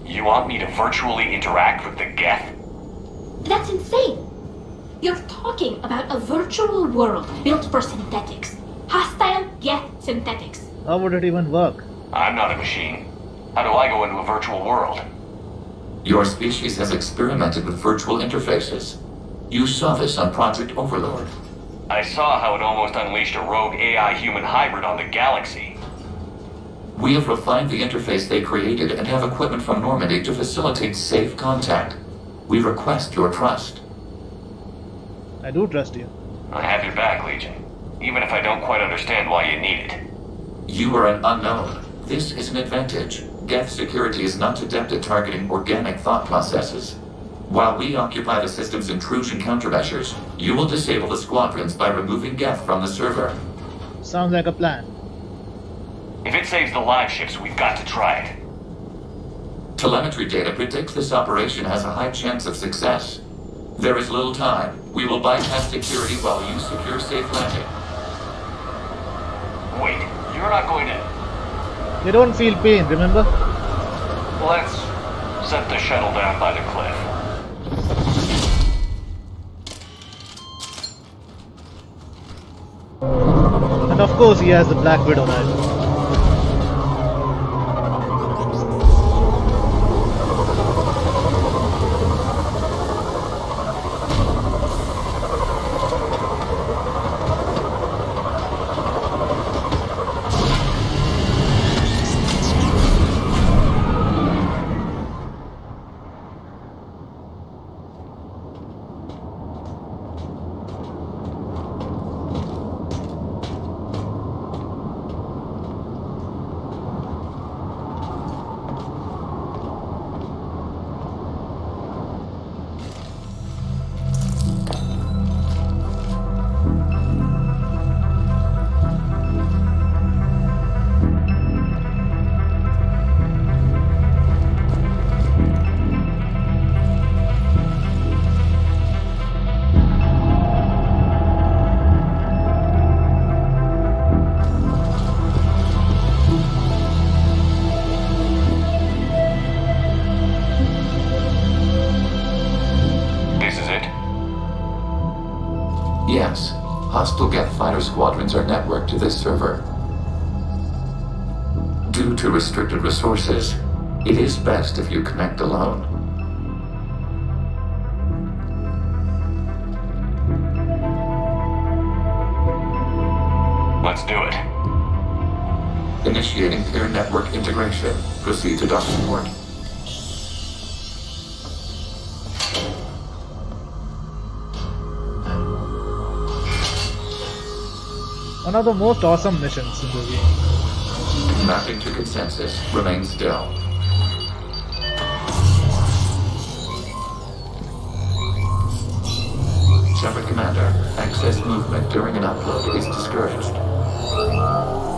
You want me to virtually interact with the Geth? That's insane! You're talking about a virtual world built for synthetics. Hostile, yet synthetics. How would it even work? I'm not a machine. How do I go into a virtual world? Your species has experimented with virtual interfaces. You saw this on Project Overlord. I saw how it almost unleashed a rogue AI-human hybrid on the galaxy. We have refined the interface they created and have equipment from Normandy to facilitate safe contact. We request your trust. I do trust you. I have your back, Legion. Even if I don't quite understand why you need it. You are an unknown. This is an advantage. Geth security is not adept at targeting organic thought processes. While we occupy the system's intrusion countermeasures, you will disable the squadrons by removing Geth from the server. Sounds like a plan. If it saves the live ships, we've got to try it. Telemetry data predicts this operation has a high chance of success. There is little time. We will bypass security while you secure safe landing. Wait, you're not going to... You don't feel pain, remember? Let's set the shuttle down by the cliff. And of course he has the Black Widow rifle. hostile Geth fighter squadrons are networked to this server. Due to restricted resources, it is best if you connect alone. Let's do it. Initiating peer network integration. Proceed to docking port. One of the most awesome missions in the game. Mapping to consensus. Remain still. Shepard Commander, excess movement during an upload is discouraged.